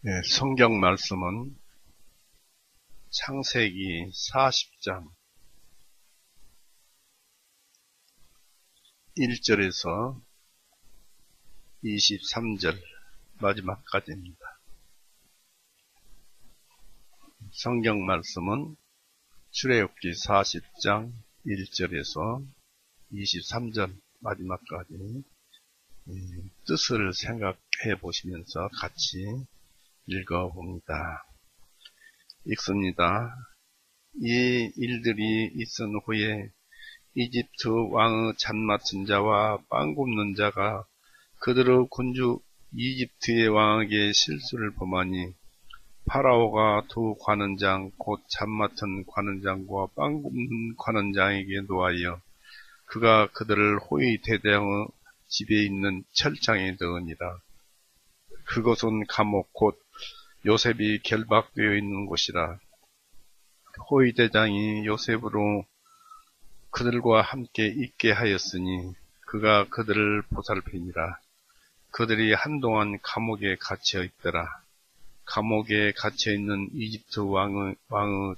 네, 성경 말씀은 창세기 40장 1절에서 23절 마지막까지입니다. 성경 말씀은 출애굽기 40장 1절에서 23절 마지막까지 뜻을 생각해 보시면서 같이 읽어봅니다. 읽습니다. 이 일들이 있은 후에 이집트 왕의 잔맡은 자와 빵 굽는 자가 그들의 군주 이집트의 왕에게 실수를 범하니 파라오가 두 관원장 곧 잔맡은 관원장과 빵 굽는 관원장에게 노하여 그가 그들을 호위 대장의 집에 있는 철장에 넣으니라. 그것은 감옥 곧 요셉이 결박되어 있는 곳이라. 호위 대장이 요셉으로 그들과 함께 있게 하였으니 그가 그들을 보살피니라. 그들이 한동안 감옥에 갇혀 있더라. 감옥에 갇혀 있는 이집트 왕의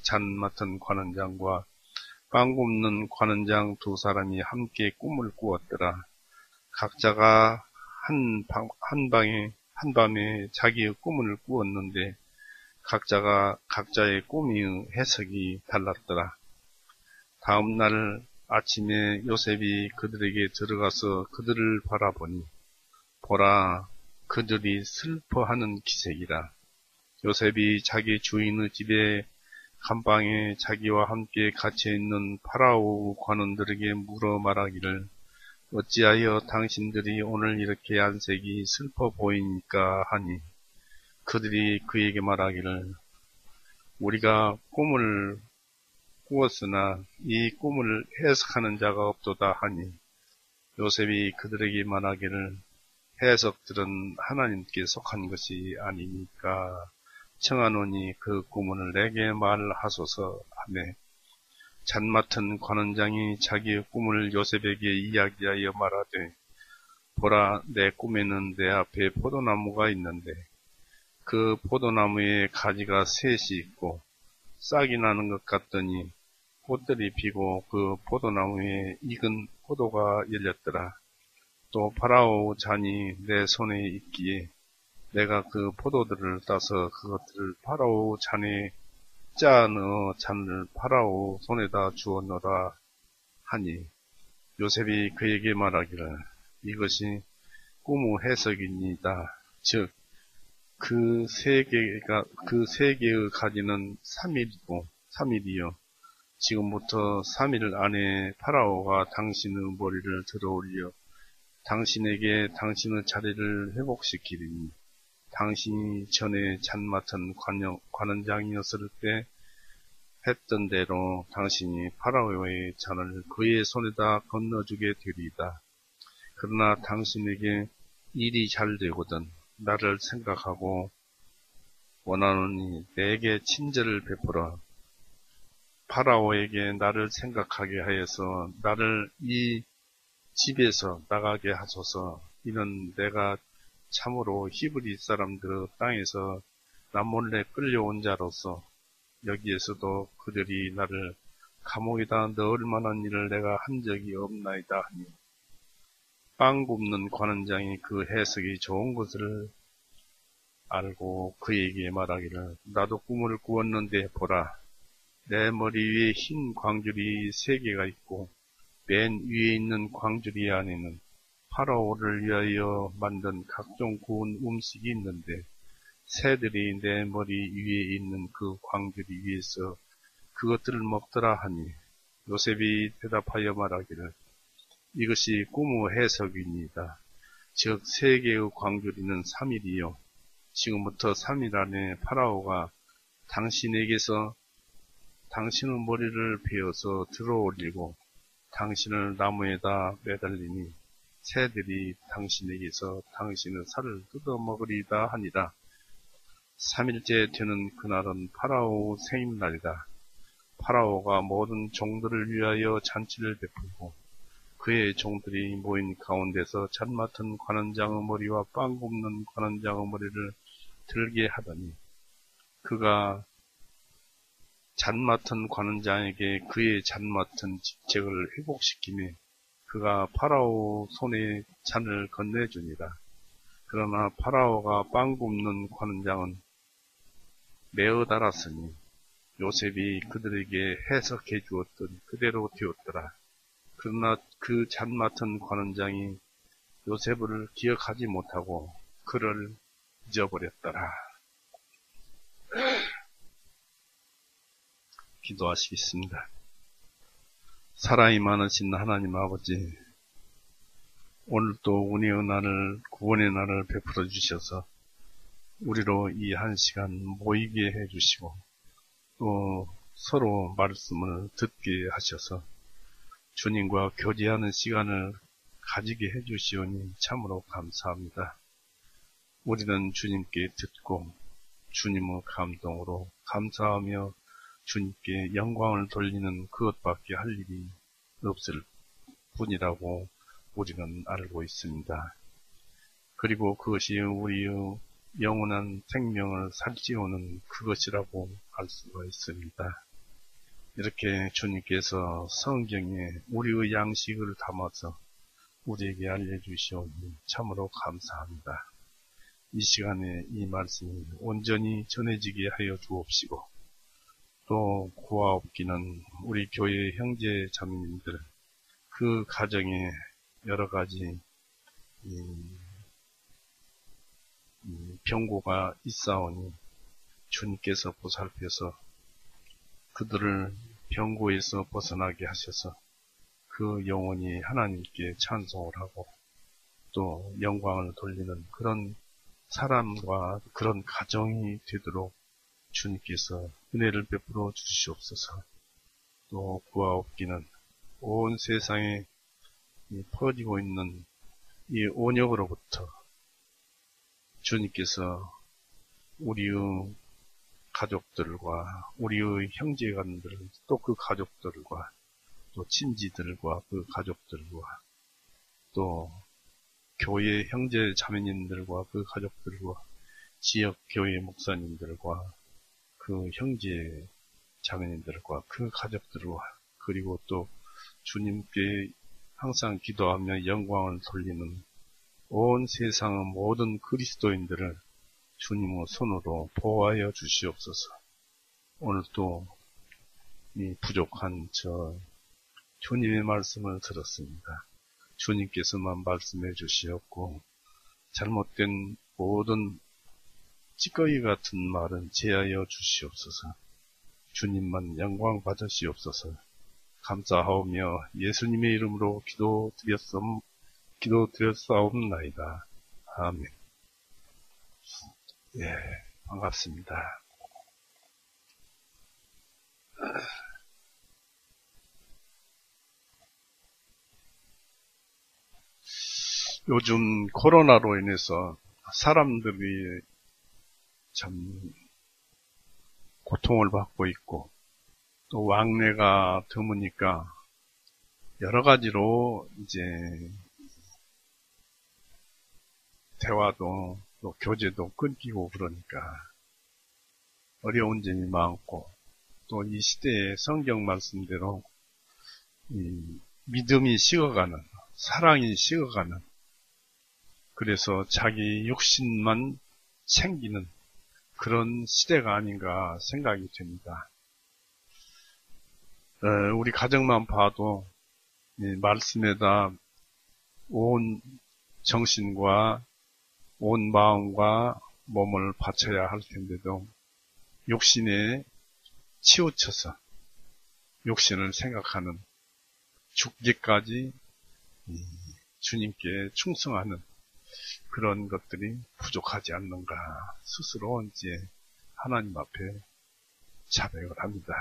잔 맡은 관원장과 빵 굽는 관원장 두 사람이 함께 꿈을 꾸었더라. 각자가 한밤에 자기의 꿈을 꾸었는데 각자가 각자의 꿈의 해석이 달랐더라. 다음 날 아침에 요셉이 그들에게 들어가서 그들을 바라보니 보라, 그들이 슬퍼하는 기색이라. 요셉이 자기 주인의 집에 감방에 자기와 함께 갇혀있는 파라오 관원들에게 물어 말하기를 어찌하여 당신들이 오늘 이렇게 안색이 슬퍼 보이니까 하니 그들이 그에게 말하기를 우리가 꿈을 꾸었으나 이 꿈을 해석하는 자가 없도다 하니 요셉이 그들에게 말하기를 해석들은 하나님께 속한 것이 아니니까 청하노니 그 꿈을 내게 말하소서 하며 잔맡은 관원장이 자기의 꿈을 요셉에게 이야기하여 말하되 보라, 내 꿈에는 내 앞에 포도나무가 있는데 그 포도나무에 가지가 셋이 있고 싹이 나는 것 같더니 꽃들이 피고 그 포도나무에 익은 포도가 열렸더라. 또 파라오 잔이 내 손에 있기에 내가 그 포도들을 따서 그것들을 파라오 잔에 짜 넣어 잔을 파라오 손에다 주었노라 하니 요셉이 그에게 말하기를 이것이 꿈의 해석이니이다. 즉 그 세 개의 가지는 3일이요. 지금부터 3일 안에 파라오가 당신의 머리를 들어올려 당신에게 당신의 자리를 회복시키리니 당신이 전에 잔맡은 관원장이었을 때 했던 대로 당신이 파라오의 잔을 그의 손에다 건너주게 되리이다. 그러나 당신에게 일이 잘 되거든 나를 생각하고 원하노니 내게 친절을 베풀어 파라오에게 나를 생각하게 하여서 나를 이 집에서 나가게 하소서. 이는 내가 참으로 히브리 사람들의 땅에서 남몰래 끌려온 자로서 여기에서도 그들이 나를 감옥에다 넣을 만한 일을 내가 한 적이 없나이다 하니 빵 굽는 관원장이 그 해석이 좋은 것을 알고 그에게 말하기를 나도 꿈을 꾸었는데 보라, 내 머리 위에 흰 광줄이 3개가 있고 맨 위에 있는 광주리 안에는 파라오를 위하여 만든 각종 구운 음식이 있는데 새들이 내 머리 위에 있는 그 광주리 위에서 그것들을 먹더라 하니 요셉이 대답하여 말하기를 이것이 꿈의 해석입니다. 즉 3개의 광주리는 3일이요. 지금부터 3일 안에 파라오가 당신에게서 당신의 머리를 베어서 들어올리고 당신을 나무에다 매달리니 새들이 당신에게서 당신의 살을 뜯어먹으리다 하니라. 3일째 되는 그날은 파라오 생일날이다. 파라오가 모든 종들을 위하여 잔치를 베풀고 그의 종들이 모인 가운데서 잔 맡은 관원장의 머리와 빵 굽는 관원장의 머리를 들게 하더니 그가 잔 맡은 관원장에게 그의 잔 맡은 직책을 회복시키며 그가 파라오 손에 잔을 건네주니라. 그러나 파라오가 빵 굽는 관원장은 매어 달았으니 요셉이 그들에게 해석해 주었던 그대로 되었더라. 그러나 그 잔 맡은 관원장이 요셉을 기억하지 못하고 그를 잊어버렸더라. 기도하시겠습니다. 사랑이 많으신 하나님 아버지, 오늘도 은혜의 날을, 구원의 날을 베풀어 주셔서 우리로 이 한 시간 모이게 해주시고 또 서로 말씀을 듣게 하셔서 주님과 교제하는 시간을 가지게 해주시오니 참으로 감사합니다. 우리는 주님께 듣고 주님의 감동으로 감사하며 주님께 영광을 돌리는 그것밖에 할 일이 없을 뿐이라고 우리는 알고 있습니다. 그리고 그것이 우리의 영원한 생명을 살찌우는 그것이라고 알 수가 있습니다. 이렇게 주님께서 성경에 우리의 양식을 담아서 우리에게 알려주시오니 참으로 감사합니다. 이 시간에 이 말씀이 온전히 전해지게 하여 주옵시고 또 구하옵기는 우리 교회 형제 자매님들 그 가정에 여러 가지 병고가 있사오니 주님께서 보살펴서 그들을 병고에서 벗어나게 하셔서 그 영혼이 하나님께 찬송을 하고 또 영광을 돌리는 그런 사람과 그런 가정이 되도록 주님께서 은혜를 베풀어 주시옵소서. 또 구하옵기는 온 세상에 퍼지고 있는 이 온역으로부터 주님께서 우리의 가족들과 우리의 형제간들 또 그 가족들과 또 친지들과 그 가족들과 또 교회 형제 자매님들과 그 가족들과 지역 교회 목사님들과 그 형제 자매님들과 그 가족들과 그리고 또 주님께 항상 기도하며 영광을 돌리는 온 세상의 모든 그리스도인들을 주님의 손으로 보호하여 주시옵소서. 오늘도 이 부족한 주님의 말씀을 들었습니다. 주님께서만 말씀해 주시었고 잘못된 모든 찌꺼기 같은 말은 제하여 주시옵소서. 주님만 영광 받으시옵소서. 감사하오며 예수님의 이름으로 기도드렸사옵나이다. 아멘. 예, 반갑습니다. 요즘 코로나로 인해서 사람들이 참 고통을 받고 있고 또 왕래가 드무니까 여러 가지로 이제 대화도 또 교제도 끊기고 그러니까 어려운 점이 많고 또 이 시대의 성경 말씀대로 믿음이 식어가는 사랑이 식어가는 그래서 자기 육신만 챙기는 그런 시대가 아닌가 생각이 됩니다. 우리 가정만 봐도 말씀에다 온 정신과 온 마음과 몸을 바쳐야 할 텐데도 욕심에 치우쳐서 욕심을 생각하는 죽기까지 주님께 충성하는 그런 것들이 부족하지 않는가 스스로 이제 하나님 앞에 자백을 합니다.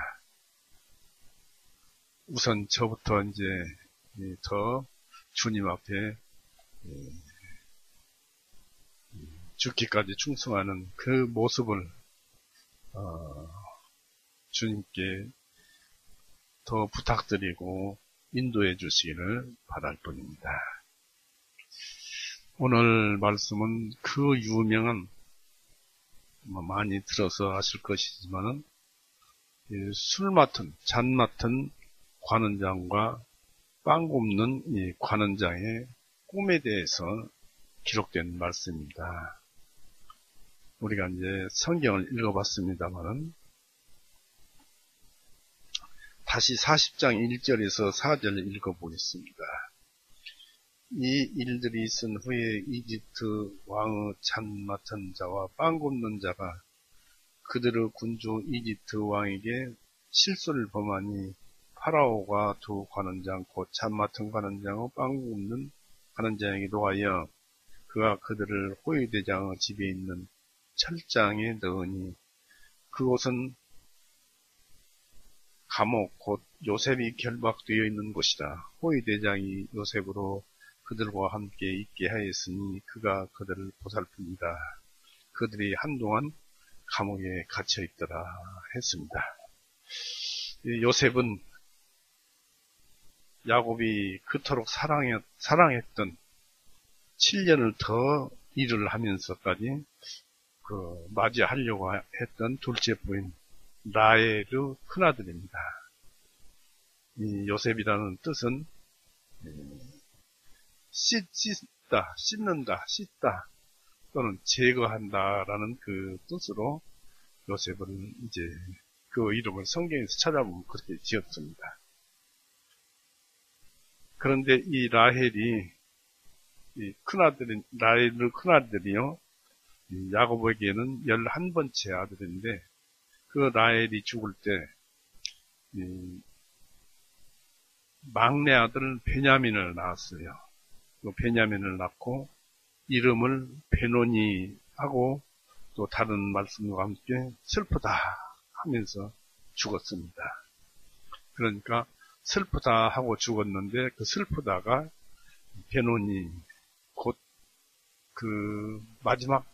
우선 저부터 이제 더 주님 앞에 죽기까지 충성하는 그 모습을 주님께 더 부탁드리고 인도해 주시기를 바랄 뿐입니다. 오늘 말씀은 그 유명한 많이 들어서 아실 것이지만은 술 맡은, 잔 맡은 관원장과 빵 굽는 이 관원장의 꿈에 대해서 기록된 말씀입니다. 우리가 이제 성경을 읽어봤습니다만은 다시 40장 1절에서 4절을 읽어보겠습니다. 이 일들이 있은 후에 이집트 왕의 잔 맡은 자와 빵 굽는 자가 그들의 군주 이집트 왕에게 실수를 범하니 파라오가 두 관원장 곧 잔 맡은 관원장의 빵 굽는 관원장에게 노하여 그가 그들을 호위대장의 집에 있는 철장에 넣으니 그곳은 감옥 곧 요셉이 결박되어 있는 곳이라. 호위대장이 요셉으로 그들과 함께 있게 하였으니 그가 그들을 보살핍니다. 그들이 한동안 감옥에 갇혀 있더라 했습니다. 요셉은 야곱이 그토록 사랑했던 7년을 더 일을 하면서까지 맞이하려고 했던 둘째 부인 라헬의 큰아들입니다. 이 요셉이라는 뜻은 씻는다, 씻다 또는 제거한다라는 그 뜻으로 요셉을 이제 그 이름을 성경에서 찾아보면 그렇게 지었습니다. 그런데 이 라헬이 라헬의 큰아들이요 야곱에게는 11번째 아들인데 그 라헬이 죽을 때 막내 아들 베냐민을 낳았어요. 그 베냐민을 낳고 이름을 베노니 하고 또 다른 말씀과 함께 슬프다 하면서 죽었습니다. 그러니까 슬프다 하고 죽었는데 그 슬프다가 베노니 곧 그 마지막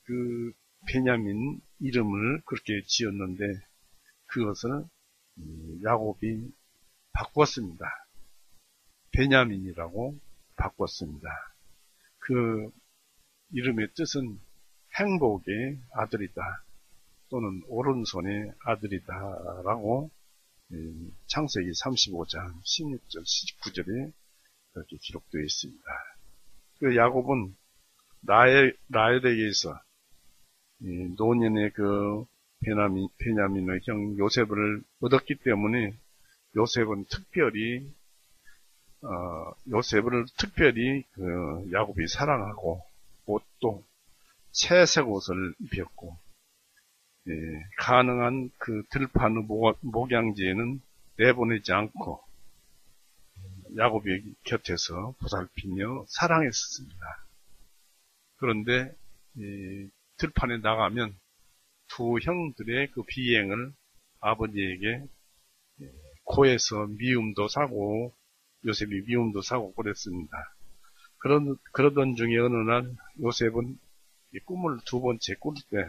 그 베냐민 이름을 그렇게 지었는데 그것을 야곱이 바꿨습니다. 베냐민이라고 바꿨습니다. 그 이름의 뜻은 행복의 아들이다 또는 오른손의 아들이다 라고 창세기 35장 16절 19절에 그렇게 기록되어 있습니다. 그 야곱은 라헬에게서 노년의 그 베냐민의 형 요셉을 얻었기 때문에 요셉을 특별히 그 야곱이 사랑하고 옷도 채색 옷을 입혔고 가능한 그 들판의 목양지에는 내보내지 않고 야곱의 곁에서 보살피며 사랑했습니다. 그런데 들판에 나가면 두 형들의 그 비행을 아버지에게 고에서 미움도 사고 요셉이 미움도 사고 그랬습니다. 그러던 중에 어느 날 요셉은 꿈을 두 번째 꿀 때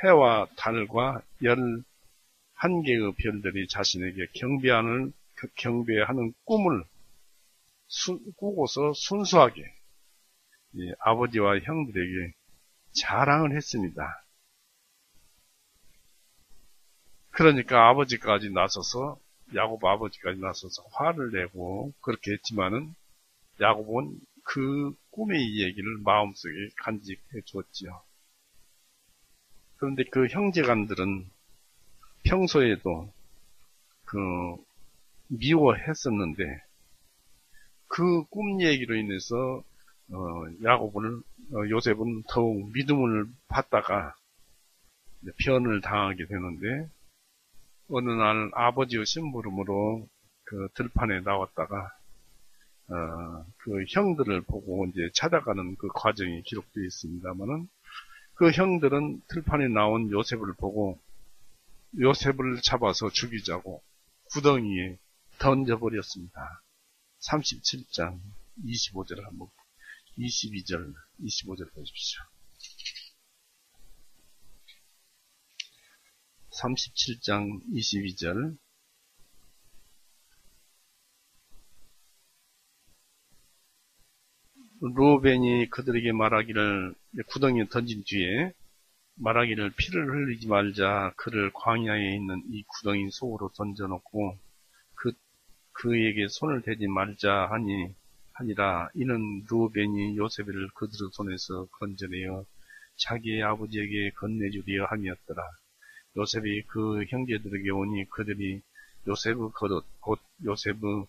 해와 달과 11개의 별들이 자신에게 경배하는 꿈을 꾸고서 순수하게 아버지와 형들에게 자랑을 했습니다. 그러니까 야곱 아버지까지 나서서 화를 내고 그렇게 했지만은 야곱은 그 꿈의 얘기를 마음속에 간직해 주었지요. 그런데 그 형제간들은 평소에도 미워했었는데 그 꿈 얘기로 인해서 요셉은 더욱 믿음을 받다가 변을 당하게 되는데 어느 날 아버지의 심부름으로 그 들판에 나왔다가 그 형들을 보고 이제 찾아가는 그 과정이 기록되어 있습니다만은 그 형들은 들판에 나온 요셉을 보고 요셉을 잡아서 죽이자고 구덩이에 던져버렸습니다. 37장 25절 한번 22절 25절 보십시오. 37장 22절 루벤이 그들에게 말하기를 구덩이에 던진 뒤에 말하기를 피를 흘리지 말자. 그를 광야에 있는 이 구덩이 속으로 던져놓고 그에게 손을 대지 말자 하니라. 이는 루벤이 요셉을 그들의 손에서 건져내어 자기의 아버지에게 건네주려 함이었더라. 요셉이 그 형제들에게 오니 그들이 요셉의 겉옷 곧 요셉의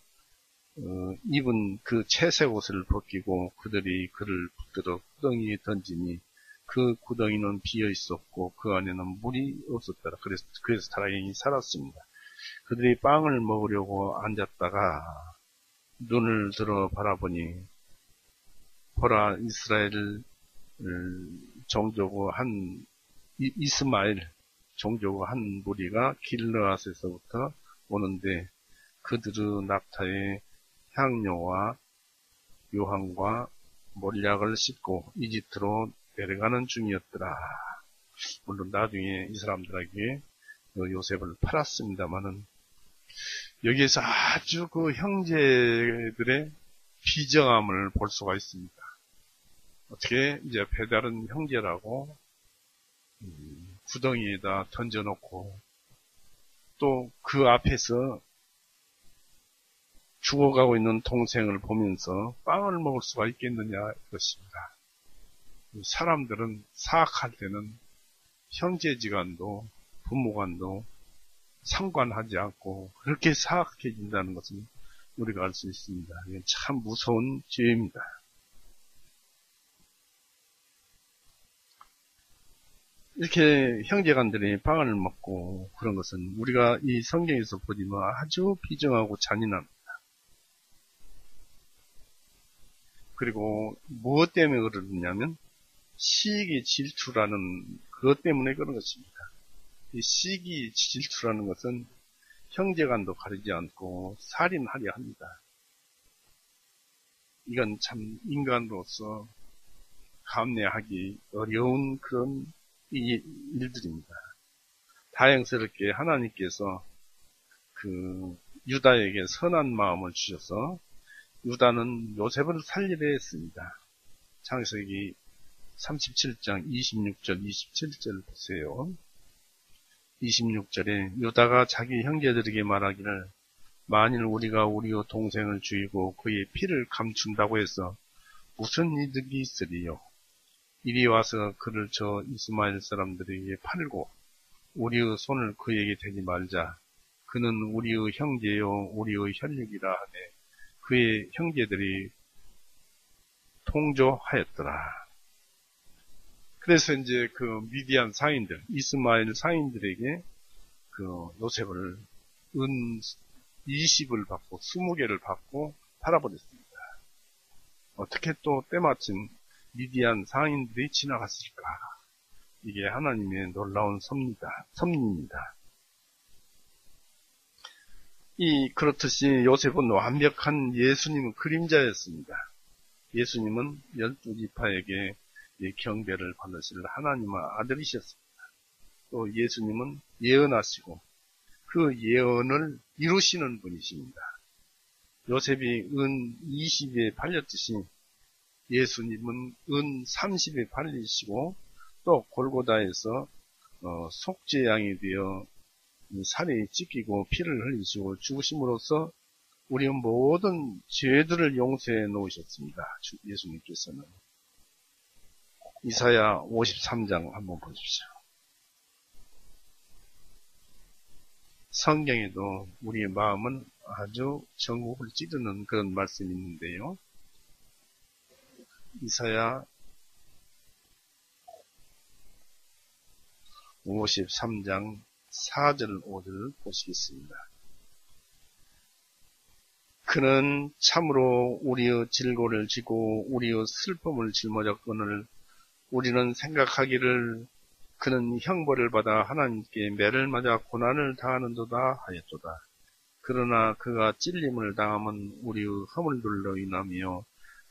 입은 그 채색 옷을 벗기고 그들이 그를 붙들어 구덩이에 던지니 그 구덩이는 비어 있었고 그 안에는 물이 없었더라. 그래서 다행히 살았습니다. 그들이 빵을 먹으려고 앉았다가 눈을 들어 바라보니 보라, 이스마엘 종족의 한 무리가 길르앗에서부터 오는데 그들의 낙타에 향료와 요한과 몰약을 싣고 이집트로 내려가는 중이었더라. 물론 나중에 이 사람들에게 요셉을 팔았습니다만은 여기에서 아주 그 형제들의 비정함을 볼 수가 있습니다. 어떻게 이제 배달은 형제라고 구덩이에다 던져놓고 또 그 앞에서 죽어가고 있는 동생을 보면서 빵을 먹을 수가 있겠느냐 이것입니다. 사람들은 사악할 때는 형제지간도 부모간도 상관하지 않고 그렇게 사악해진다는 것을 우리가 알 수 있습니다. 이건 참 무서운 죄입니다. 이렇게 형제간들이 빵을 먹고 그런 것은 우리가 이 성경에서 보지만 아주 비정하고 잔인합니다. 그리고 무엇 때문에 그러느냐면 시기 질투라는 그것 때문에 그런 것입니다. 이 시기 질투라는 것은 형제간도 가리지 않고 살인하려 합니다. 이건 참 인간으로서 감내하기 어려운 그런 일들입니다. 다행스럽게 하나님께서 그 유다에게 선한 마음을 주셔서 유다는 요셉을 살리려 했습니다. 창세기 37장 26절 27절 보세요. 26절에 유다가 자기 형제들에게 말하기를 만일 우리가 우리의 동생을 죽이고 그의 피를 감춘다고 해서 무슨 이득이 있으리요? 이리 와서 그를 저 이스마엘 사람들에게 팔고 우리의 손을 그에게 대지 말자. 그는 우리의 형제요 우리의 혈육이라 하네. 그의 형제들이 통조하였더라. 그래서 이제 그 미디안 상인들, 이스마엘 상인들에게 그 요셉을 은 20을 받고 20개를 받고 팔아버렸습니다. 어떻게 또 때마침 미디안 상인들이 지나갔을까? 이게 하나님의 놀라운 섭리입니다. 그렇듯이 요셉은 완벽한 예수님의 그림자였습니다. 예수님은 12지파에게 경배를 받으실 하나님의 아들이셨습니다. 또 예수님은 예언하시고 그 예언을 이루시는 분이십니다. 요셉이 은 20에 팔렸듯이 예수님은 은 30에 팔리시고 또 골고다에서 속죄양이 되어 살이 찢기고 피를 흘리시고 죽으심으로써 우리의 모든 죄들을 용서해 놓으셨습니다. 예수님께서는. 이사야 53장 한번 보십시오. 성경에도 우리의 마음은 아주 전곡을 찌르는 그런 말씀이 있는데요. 이사야 53장 4절 5절을 보시겠습니다. 그는 참으로 우리의 질고를 지고 우리의 슬픔을 짊어졌거늘 우리는 생각하기를 그는 형벌을 받아 하나님께 매를 맞아 고난을 당하는도다 하였도다. 그러나 그가 찔림을 당함은 우리의 허물들로 인하며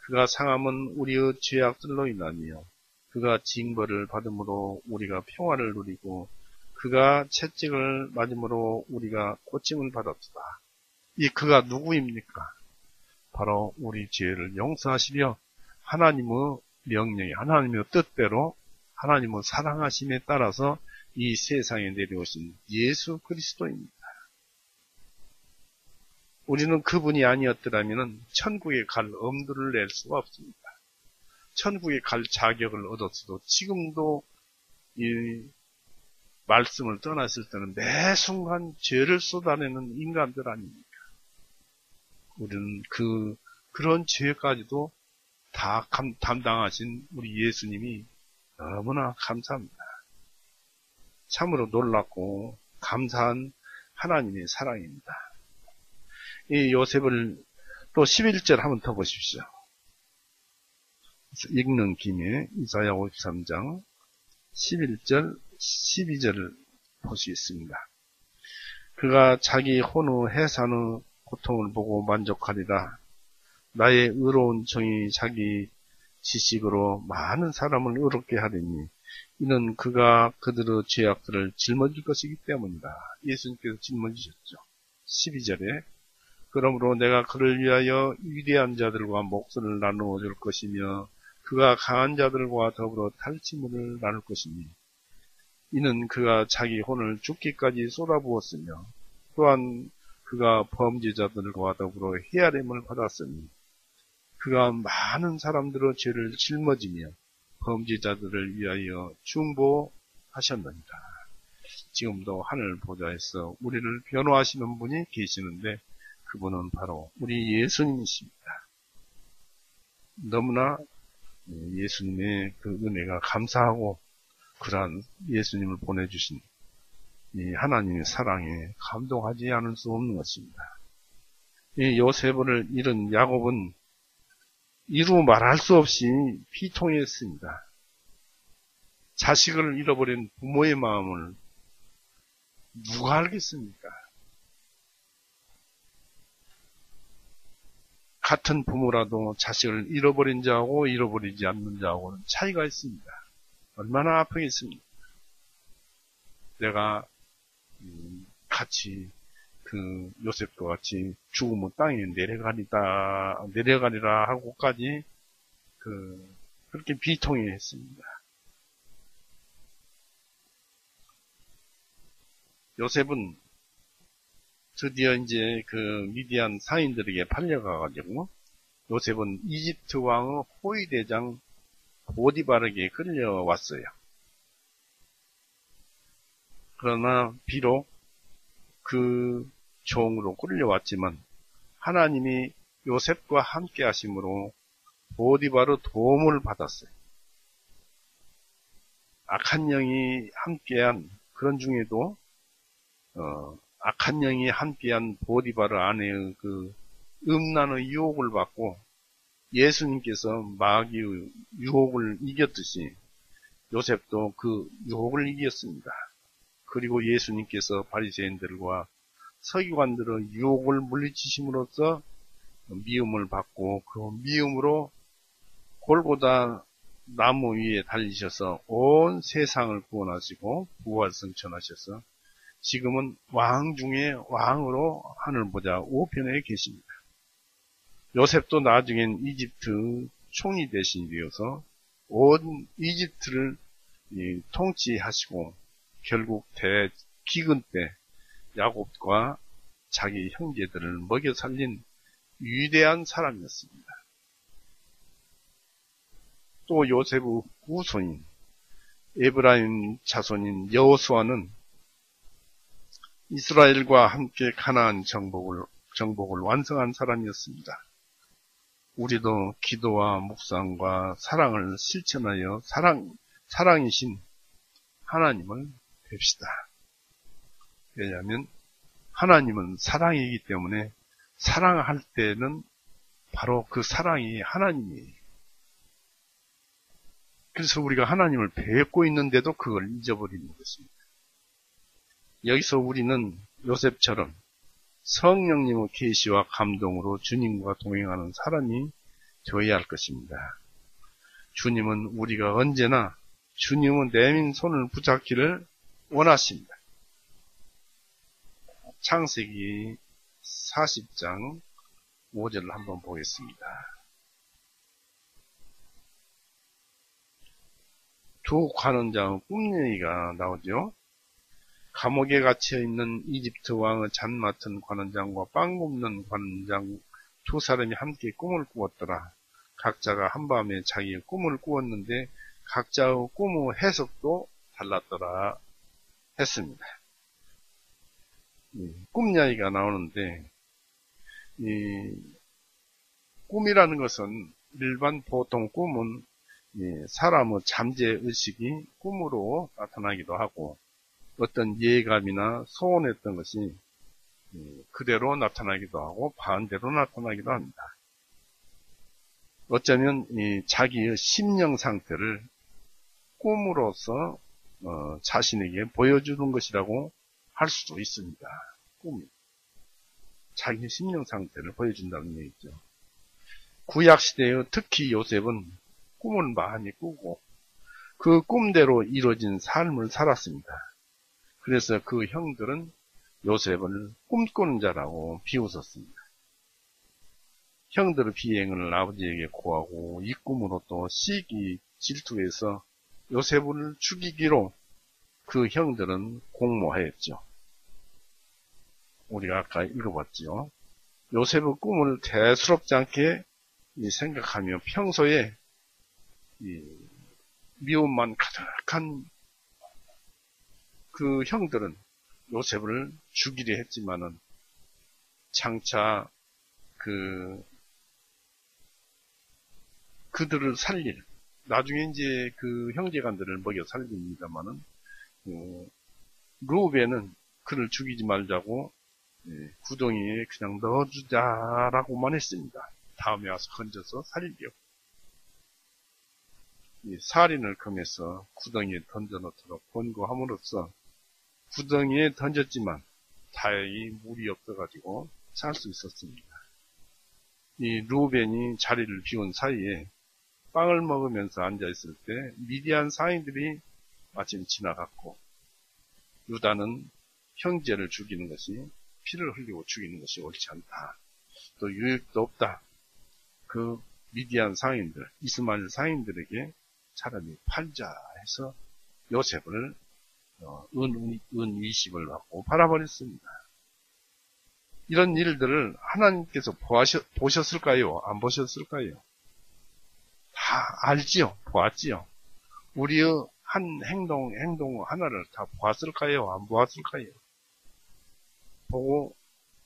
그가 상함은 우리의 죄악들로 인하며 그가 징벌을 받음으로 우리가 평화를 누리고 그가 채찍을 맞음으로 우리가 고침을 받았다. 이 그가 누구입니까? 바로 우리 죄를 용서하시려 하나님의 명령이 하나님의 뜻대로 하나님은 사랑하심에 따라서 이 세상에 내려오신 예수 그리스도입니다. 우리는 그분이 아니었더라면 천국에 갈 엄두를 낼 수가 없습니다. 천국에 갈 자격을 얻었어도 지금도 이 말씀을 떠났을 때는 매 순간 죄를 쏟아내는 인간들 아닙니까? 우리는 그런 죄까지도 다 담당하신 우리 예수님이 너무나 감사합니다. 참으로 놀랍고 감사한 하나님의 사랑입니다. 이 요셉을 또 11절 한번 더 보십시오. 읽는 김에 이사야 53장 11절 12절을 보시겠습니다. 그가 자기 혼의 해산의 고통을 보고 만족하리라. 나의 의로운 정이 자기 지식으로 많은 사람을 의롭게 하리니 이는 그가 그들의 죄악들을 짊어질 것이기 때문이다. 예수님께서 짊어지셨죠. 12절에 그러므로 내가 그를 위하여 위대한 자들과 몫을 나누어 줄 것이며 그가 강한 자들과 더불어 탈취물을 나눌 것이니 이는 그가 자기 혼을 죽기까지 쏟아부었으며 또한 그가 범죄자들과 더불어 헤아림을 받았으니 그가 많은 사람들의 죄를 짊어지며 범죄자들을 위하여 중보하셨느니라. 지금도 하늘 보좌에서 우리를 변호하시는 분이 계시는데 그분은 바로 우리 예수님이십니다. 너무나 예수님의 그 은혜가 감사하고 그러한 예수님을 보내주신 이 하나님의 사랑에 감동하지 않을 수 없는 것입니다. 이 요셉을 잃은 야곱은 이루 말할 수 없이 비통했습니다. 자식을 잃어버린 부모의 마음을 누가 알겠습니까? 같은 부모라도 자식을 잃어버린 자하고 잃어버리지 않는 자하고는 차이가 있습니다. 얼마나 아프겠습니까? 내가 같이 그 요셉과 같이 죽으면 땅에 내려가리라 하고까지 그렇게 비통해 했습니다. 요셉은 드디어 이제 그 미디안 상인들에게 팔려가가지고 요셉은 이집트 왕의 호위대장 보디발에게 끌려왔어요. 그러나 비록 그 종으로 끌려왔지만 하나님이 요셉과 함께 하심으로 보디발의 도움을 받았어요. 악한 영이 함께한 그런 중에도 악한 영이 함께한 보디발의 아내의 그 음란의 유혹을 받고 예수님께서 마귀의 유혹을 이겼듯이 요셉도 그 유혹을 이겼습니다. 그리고 예수님께서 바리새인들과 서기관들의 유혹을 물리치심으로써 미움을 받고 그 미움으로 골고다 나무 위에 달리셔서 온 세상을 구원하시고 부활승천하셔서 지금은 왕 중에 왕으로 하늘보좌 우편에 계십니다. 요셉도 나중엔 이집트 총리 대신이 되어서 온 이집트를 통치하시고 결국 기근 때 야곱과 자기 형제들을 먹여 살린 위대한 사람이었습니다. 또 요셉의 후손인 에브라임 자손인 여호수아는 이스라엘과 함께 가나안 정복을 완성한 사람이었습니다. 우리도 기도와 묵상과 사랑을 실천하여 사랑이신 하나님을 뵙시다. 왜냐하면 하나님은 사랑이기 때문에 사랑할 때는 바로 그 사랑이 하나님이에요. 그래서 우리가 하나님을 뵙고 있는데도 그걸 잊어버리는 것입니다. 여기서 우리는 요셉처럼 성령님의 계시와 감동으로 주님과 동행하는 사람이 되어야 할 것입니다. 주님은 우리가 언제나 주님의 내민 손을 붙잡기를 원하십니다. 창세기 40장 5절을 한번 보겠습니다. 두 관원장의 꿈 얘기가 나오죠. 감옥에 갇혀있는 이집트 왕의 잔 맡은 관원장과 빵 굽는 관원장 두 사람이 함께 꿈을 꾸었더라. 각자가 한밤에 자기의 꿈을 꾸었는데 각자의 꿈의 해석도 달랐더라 했습니다. 꿈 이야기가 나오는데 이 꿈이라는 것은 일반 보통 꿈은 사람의 잠재의식이 꿈으로 나타나기도 하고 어떤 예감이나 소원했던 것이 그대로 나타나기도 하고 반대로 나타나기도 합니다. 어쩌면 자기의 심령 상태를 꿈으로서 자신에게 보여주는 것이라고 할 수도 있습니다. 꿈이 자기의 심령 상태를 보여준다는 얘기죠. 구약시대의 특히 요셉은 꿈을 많이 꾸고 그 꿈대로 이루어진 삶을 살았습니다. 그래서 그 형들은 요셉을 꿈꾸는 자라고 비웃었습니다. 형들의 비행을 아버지에게 고하고 이 꿈으로 또 시기 질투해서 요셉을 죽이기로 그 형들은 공모하였죠. 우리가 아까 읽어봤죠. 요셉의 꿈을 대수롭지 않게 생각하며 평소에 미움만 가득한 그 형들은 요셉을 죽이려 했지만은 장차 그들을 살릴 나중에 이제 그 형제간들을 먹여 살립니다만은 루벤은 그를 죽이지 말자고 구덩이에 그냥 넣어주자라고만 했습니다. 다음에 와서 건져서 살리려. 살인을 금해서 구덩이에 던져놓도록 권고함으로써 구덩이에 던졌지만 다행히 물이 없어가지고 살 수 있었습니다. 이 루벤이 자리를 비운 사이에 빵을 먹으면서 앉아있을 때 미디안 상인들이 마침 지나갔고 유다는 형제를 죽이는 것이 피를 흘리고 죽이는 것이 옳지 않다. 또 유익도 없다. 그 미디안 상인들, 이스마엘 상인들에게 차라리 팔자 해서 요셉을 은 20을 받고 팔아버렸습니다. 이런 일들을 하나님께서 보셨을까요? 안 보셨을까요? 다 알지요? 보았지요? 우리의 한 행동 하나를 다 보았을까요? 안 보았을까요? 보고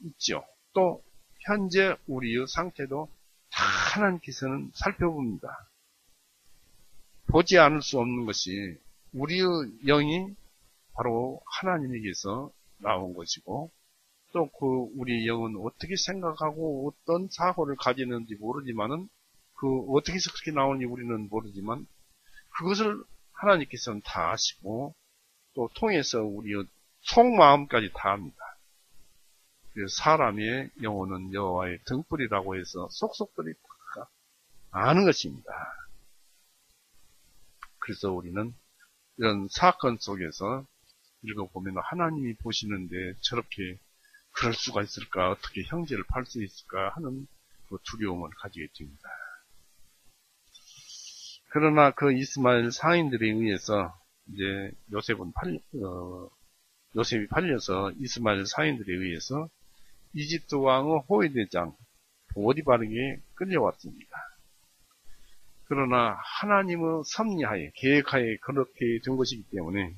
있죠. 또 현재 우리의 상태도 다 하나님께서는 살펴봅니다. 보지 않을 수 없는 것이 우리의 영이 바로 하나님에게서 나온 것이고 또 그 우리 영은 어떻게 생각하고 어떤 사고를 가지는지 모르지만은 어떻게 해서 그렇게 나오는지 우리는 모르지만 그것을 하나님께서는 다 아시고 또 통해서 우리의 속마음까지 다 압니다. 그래서 사람의 영혼은 여호와의 등불이라고 해서 속속들이 다 아는 것입니다. 그래서 우리는 이런 사건 속에서 읽어보면 하나님이 보시는데 저렇게 그럴 수가 있을까? 어떻게 형제를 팔 수 있을까? 하는 그 두려움을 가지게 됩니다. 그러나 그 이스마엘 상인들에 의해서 이제 요셉이 팔려서 이스마엘 상인들에 의해서 이집트 왕의 호위대장 보디발에게 끌려왔습니다. 그러나 하나님의 섭리하에 계획하에 그렇게 된 것이기 때문에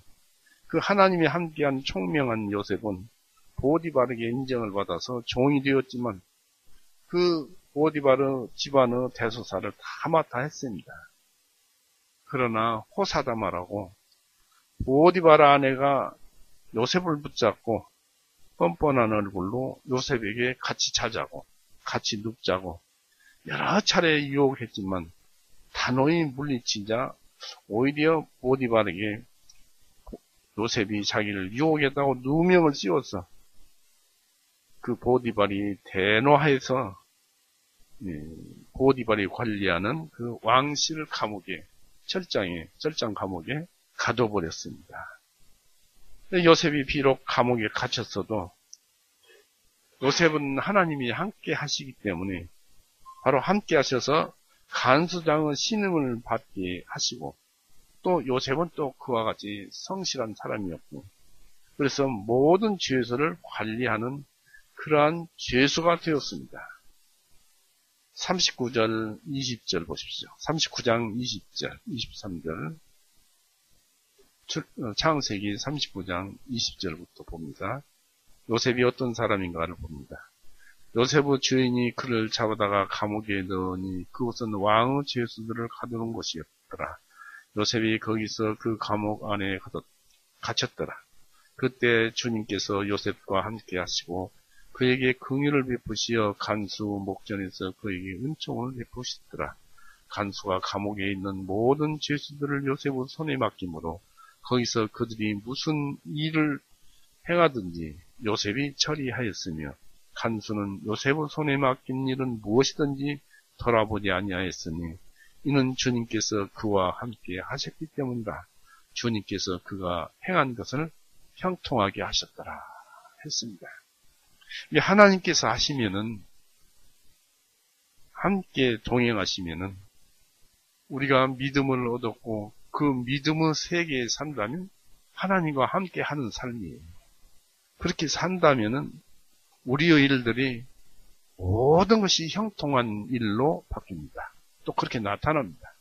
그 하나님이 함께한 총명한 요셉은 보디발에게 인정을 받아서 종이 되었지만 그 보디발의 집안의 대소사를 다 맡아 했습니다. 그러나 호사다마라고 보디발 아내가 요셉을 붙잡고 뻔뻔한 얼굴로 요셉에게 같이 자자고 같이 눕자고 여러 차례 유혹했지만 단호히 물리치자 오히려 보디발에게 요셉이 자기를 유혹했다고 누명을 씌워서 그 보디발이 대노하여서 보디발이 관리하는 그 왕실 감옥에 철장 감옥에 가둬버렸습니다. 요셉이 비록 감옥에 갇혔어도 요셉은 하나님이 함께 하시기 때문에 바로 함께 하셔서 간수장의 신임을 받게 하시고 또 요셉은 또 그와 같이 성실한 사람이었고, 그래서 모든 죄수를 관리하는 그러한 죄수가 되었습니다. 39절, 20절 보십시오. 39장 20절, 23절. 창세기 39장 20절부터 봅니다. 요셉이 어떤 사람인가를 봅니다. 요셉의 주인이 그를 잡아다가 감옥에 넣으니 그곳은 왕의 죄수들을 가두는 곳이었더라. 요셉이 거기서 그 감옥 안에 갇혔더라. 그때 주님께서 요셉과 함께 하시고 그에게 긍휼을 베푸시어 간수 목전에서 그에게 은총을 베푸시더라. 간수가 감옥에 있는 모든 죄수들을 요셉의 손에 맡기므로 거기서 그들이 무슨 일을 행하든지 요셉이 처리하였으며 간수는 요셉의 손에 맡긴 일은 무엇이든지 돌아보지 아니하였으니 이는 주님께서 그와 함께 하셨기 때문이다. 주님께서 그가 행한 것을 형통하게 하셨더라 했습니다. 하나님께서 하시면은, 함께 동행하시면은 우리가 믿음을 얻었고 그 믿음의 세계에 산다면 하나님과 함께 하는 삶이에요. 그렇게 산다면은 우리의 일들이 모든 것이 형통한 일로 바뀝니다. 또 그렇게 나타납니다.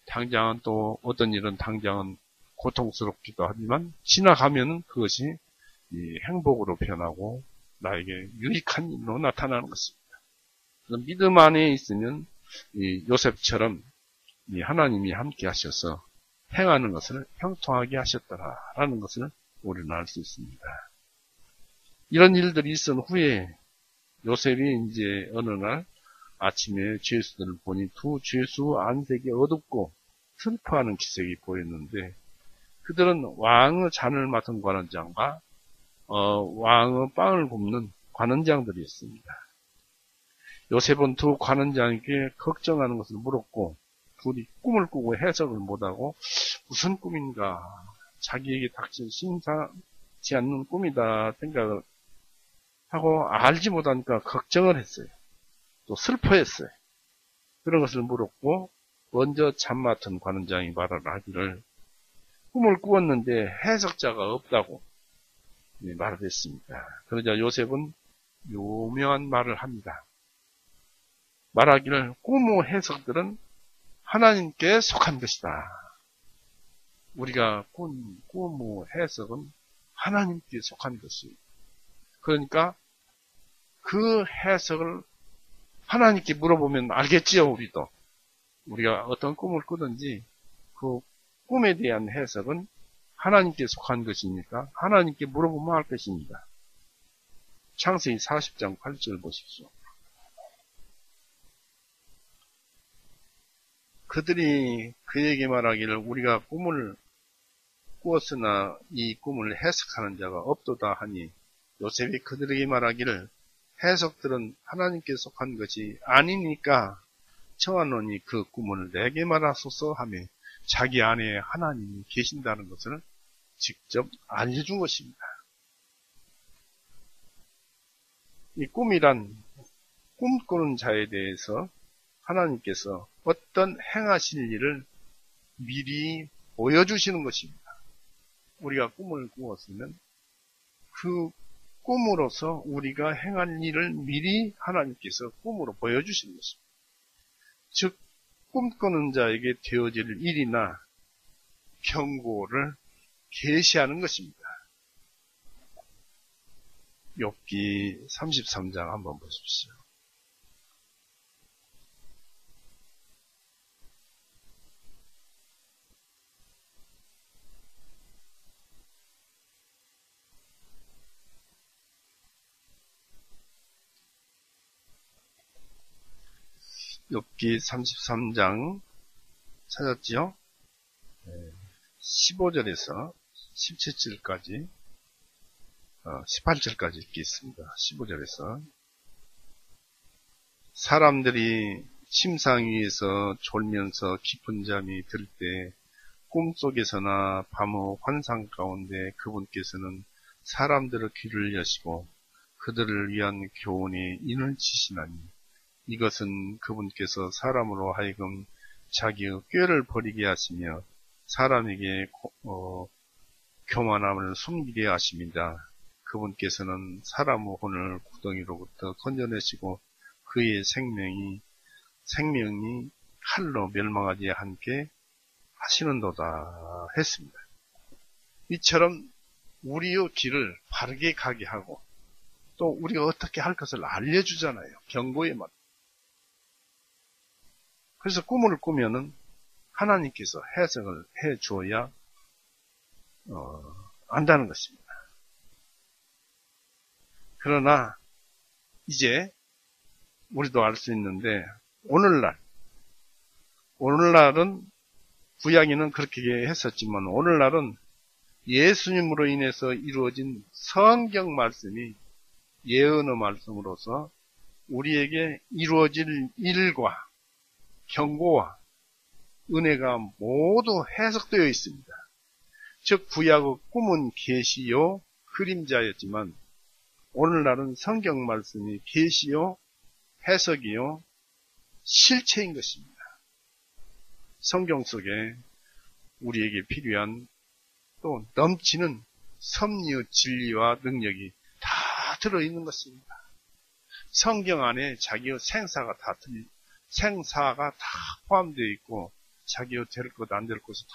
당장은 또 어떤 일은 당장은 고통스럽기도 하지만 지나가면은 그것이 행복으로 변하고 나에게 유익한 일로 나타나는 것입니다. 그래서 믿음 안에 있으면 요셉처럼 하나님이 함께 하셔서 행하는 것을 형통하게 하셨더라라는 것을 우리는 알 수 있습니다. 이런 일들이 있은 후에 요셉이 이제 어느 날 아침에 죄수들을 보니 두 죄수 안색이 어둡고 슬퍼하는 기색이 보였는데 그들은 왕의 잔을 맡은 관원장과 왕의 빵을 굽는 관원장들이었습니다. 요셉은 두 관원장에게 걱정하는 것을 물었고 둘이 꿈을 꾸고 해석을 못하고 무슨 꿈인가 자기에게 닥친 심상치 않는 꿈이다 생각을 하고 알지 못하니까 걱정을 했어요. 또 슬퍼했어요. 그런 것을 물었고 먼저 잠 맡은 관원장이 말을 하기를 꿈을 꾸었는데 해석자가 없다고 말을 했습니다. 그러자 요셉은 유명한 말을 합니다. 말하기를 꿈의 해석들은 하나님께 속한 것이다. 우리가 꿈의 해석은 하나님께 속한 것이에요. 그러니까 그 해석을 하나님께 물어보면 알겠지요, 우리도. 우리가 어떤 꿈을 꾸든지 그 꿈에 대한 해석은 하나님께 속한 것이니까 하나님께 물어보면 알 것입니다. 창세기 40장 8절 보십시오. 그들이 그에게 말하기를 우리가 꿈을 꾸었으나 이 꿈을 해석하는 자가 없도다 하니 요셉이 그들에게 말하기를 해석들은 하나님께 속한 것이 아니니까 청하노니 그 꿈을 내게 말하소서 하며 자기 안에 하나님이 계신다는 것을 직접 알려준 것입니다. 이 꿈이란 꿈꾸는 자에 대해서 하나님께서 어떤 행하실 일을 미리 보여주시는 것입니다. 우리가 꿈을 꾸었으면 그 꿈으로서 우리가 행할 일을 미리 하나님께서 꿈으로 보여주시는 것입니다. 즉 꿈꾸는 자에게 되어질 일이나 경고를 계시하는 것입니다. 욥기 33장 한번 보십시오. 욥기 33장 찾았지요? 15절에서 17절까지 18절까지 읽겠습니다. 15절에서 사람들이 침상 위에서 졸면서 깊은 잠이 들 때 꿈속에서나 밤의 환상 가운데 그분께서는 사람들의 귀를 여시고 그들을 위한 교훈에 인을 치시나니 이것은 그분께서 사람으로 하여금 자기의 꾀를 버리게 하시며 사람에게 교만함을 숨기게 하십니다. 그분께서는 사람의 혼을 구덩이로부터 건져내시고 그의 생명이 칼로 멸망하지 않게 하시는도다 했습니다. 이처럼 우리의 길을 바르게 가게 하고 또 우리가 어떻게 할 것을 알려주잖아요. 경고의 말. 그래서 꿈을 꾸면은 하나님께서 해석을 해 주어야 안다는 것입니다. 그러나 이제 우리도 알 수 있는데 오늘날은 구약에는 그렇게 했었지만 오늘날은 예수님으로 인해서 이루어진 성경 말씀이 예언의 말씀으로서 우리에게 이루어질 일과 경고와 은혜가 모두 해석되어 있습니다. 즉 구약의 꿈은 계시요 그림자였지만 오늘날은 성경 말씀이 계시요 해석이요 실체인 것입니다. 성경 속에 우리에게 필요한 또 넘치는 섭리의 진리와 능력이 다 들어있는 것입니다. 성경 안에 자기의 생사가 다 포함되어 있고 자기의 될 것 안 될 것이 다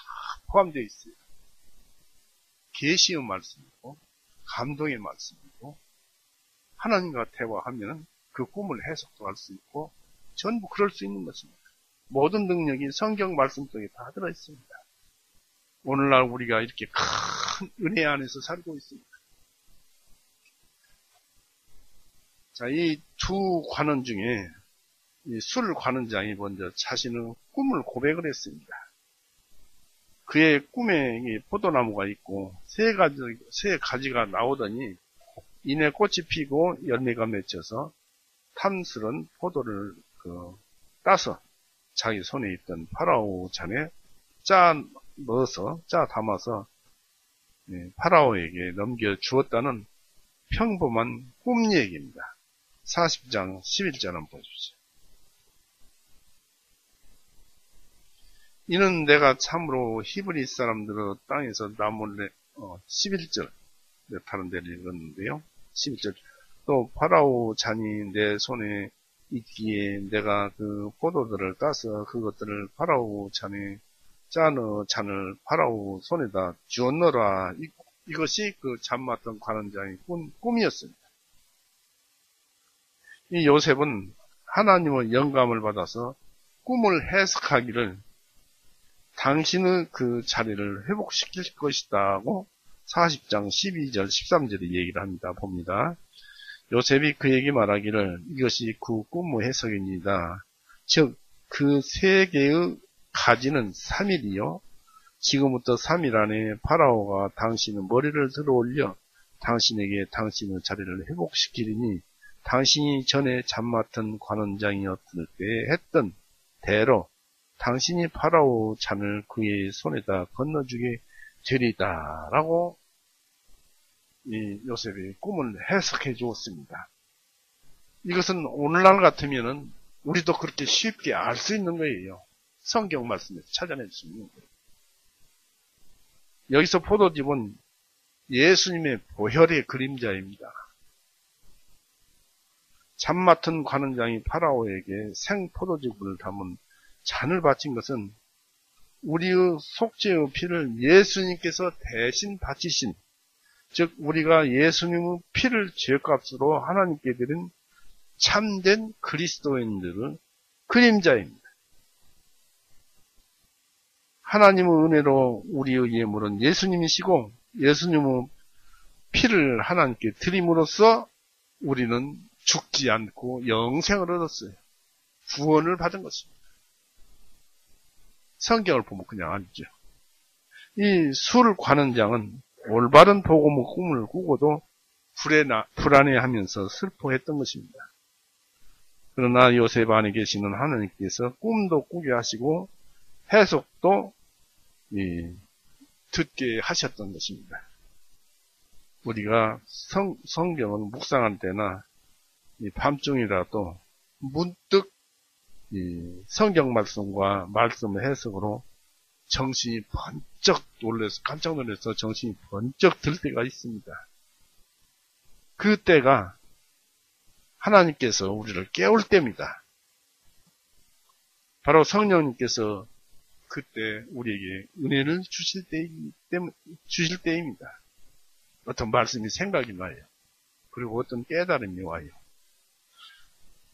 포함되어 있어요. 계시의 말씀이고 감동의 말씀이고 하나님과 대화하면 그 꿈을 해석도 할 수 있고 전부 그럴 수 있는 것입니다. 모든 능력이 성경 말씀 속에 다 들어있습니다. 오늘날 우리가 이렇게 큰 은혜 안에서 살고 있습니다. 자, 이 두 관원 중에 이 술 관원장이 먼저 자신의 꿈을 고백을 했습니다. 그의 꿈에 포도나무가 있고 세 가지가 나오더니 이내 꽃이 피고 열매가 맺혀서 탐스런 포도를 따서 자기 손에 있던 파라오 잔에 짜 담아서 파라오에게 넘겨주었다는 평범한 꿈 얘기입니다. 40장 11절 한번 보십시오. 이는 내가 참으로 히브리 사람들의 땅에서 나 몰래 11절 다른 데를 읽었는데요. 11절 또 파라오 잔이 내 손에 있기에 내가 그 포도들을 따서 그것들을 파라오 잔에 짜는 잔을 파라오 손에다 주었노라. 이것이 그 잠 맡던 관원장의 꿈이었습니다. 이 요셉은 하나님의 영감을 받아서 꿈을 해석하기를 당신의 그 자리를 회복시킬 것이다고 40장 12절 13절에 얘기를 합니다. 봅니다. 요셉이 그에게 말하기를 이것이 그 꿈의 해석입니다. 즉 그 세 개의 가지는 3일이요. 지금부터 3일 안에 파라오가 당신의 머리를 들어올려 당신에게 당신의 자리를 회복시키리니 당신이 전에 잠 맡은 관원장이었을 때 했던 대로 당신이 파라오 잔을 그의 손에다 건너주게 되리다 라고 이 요셉이 꿈을 해석해 주었습니다. 이것은 오늘날 같으면은 우리도 그렇게 쉽게 알 수 있는 거예요. 성경 말씀에서 찾아낼 수 있는 거예요. 여기서 포도즙은 예수님의 보혈의 그림자입니다. 잠 맡은 관원장이 파라오에게 생포도즙을 담은 잔을 바친 것은 우리의 속죄의 피를 예수님께서 대신 바치신, 즉 우리가 예수님의 피를 죄값으로 하나님께 드린 참된 그리스도인들의 그림자입니다. 하나님의 은혜로 우리의 예물은 예수님이시고 예수님의 피를 하나님께 드림으로써 우리는 죽지 않고 영생을 얻었어요. 구원을 받은 것입니다. 성경을 보면 그냥 알죠. 이 술 관원장은 올바른 복음의 꿈을 꾸고도 불안해하면서 슬퍼했던 것입니다. 그러나 요셉 안에 계시는 하나님께서 꿈도 꾸게 하시고 해석도 듣게 하셨던 것입니다. 우리가 성경을 묵상할 때나 밤중이라도 문득 성경 말씀과 말씀의 해석으로 정신이 번쩍 놀라서, 깜짝 놀라서 정신이 번쩍 들 때가 있습니다. 그때가 하나님께서 우리를 깨울 때입니다. 바로 성령님께서 그때 우리에게 은혜를 주실 때입니다. 어떤 말씀이 생각이 나요. 그리고 어떤 깨달음이 와요.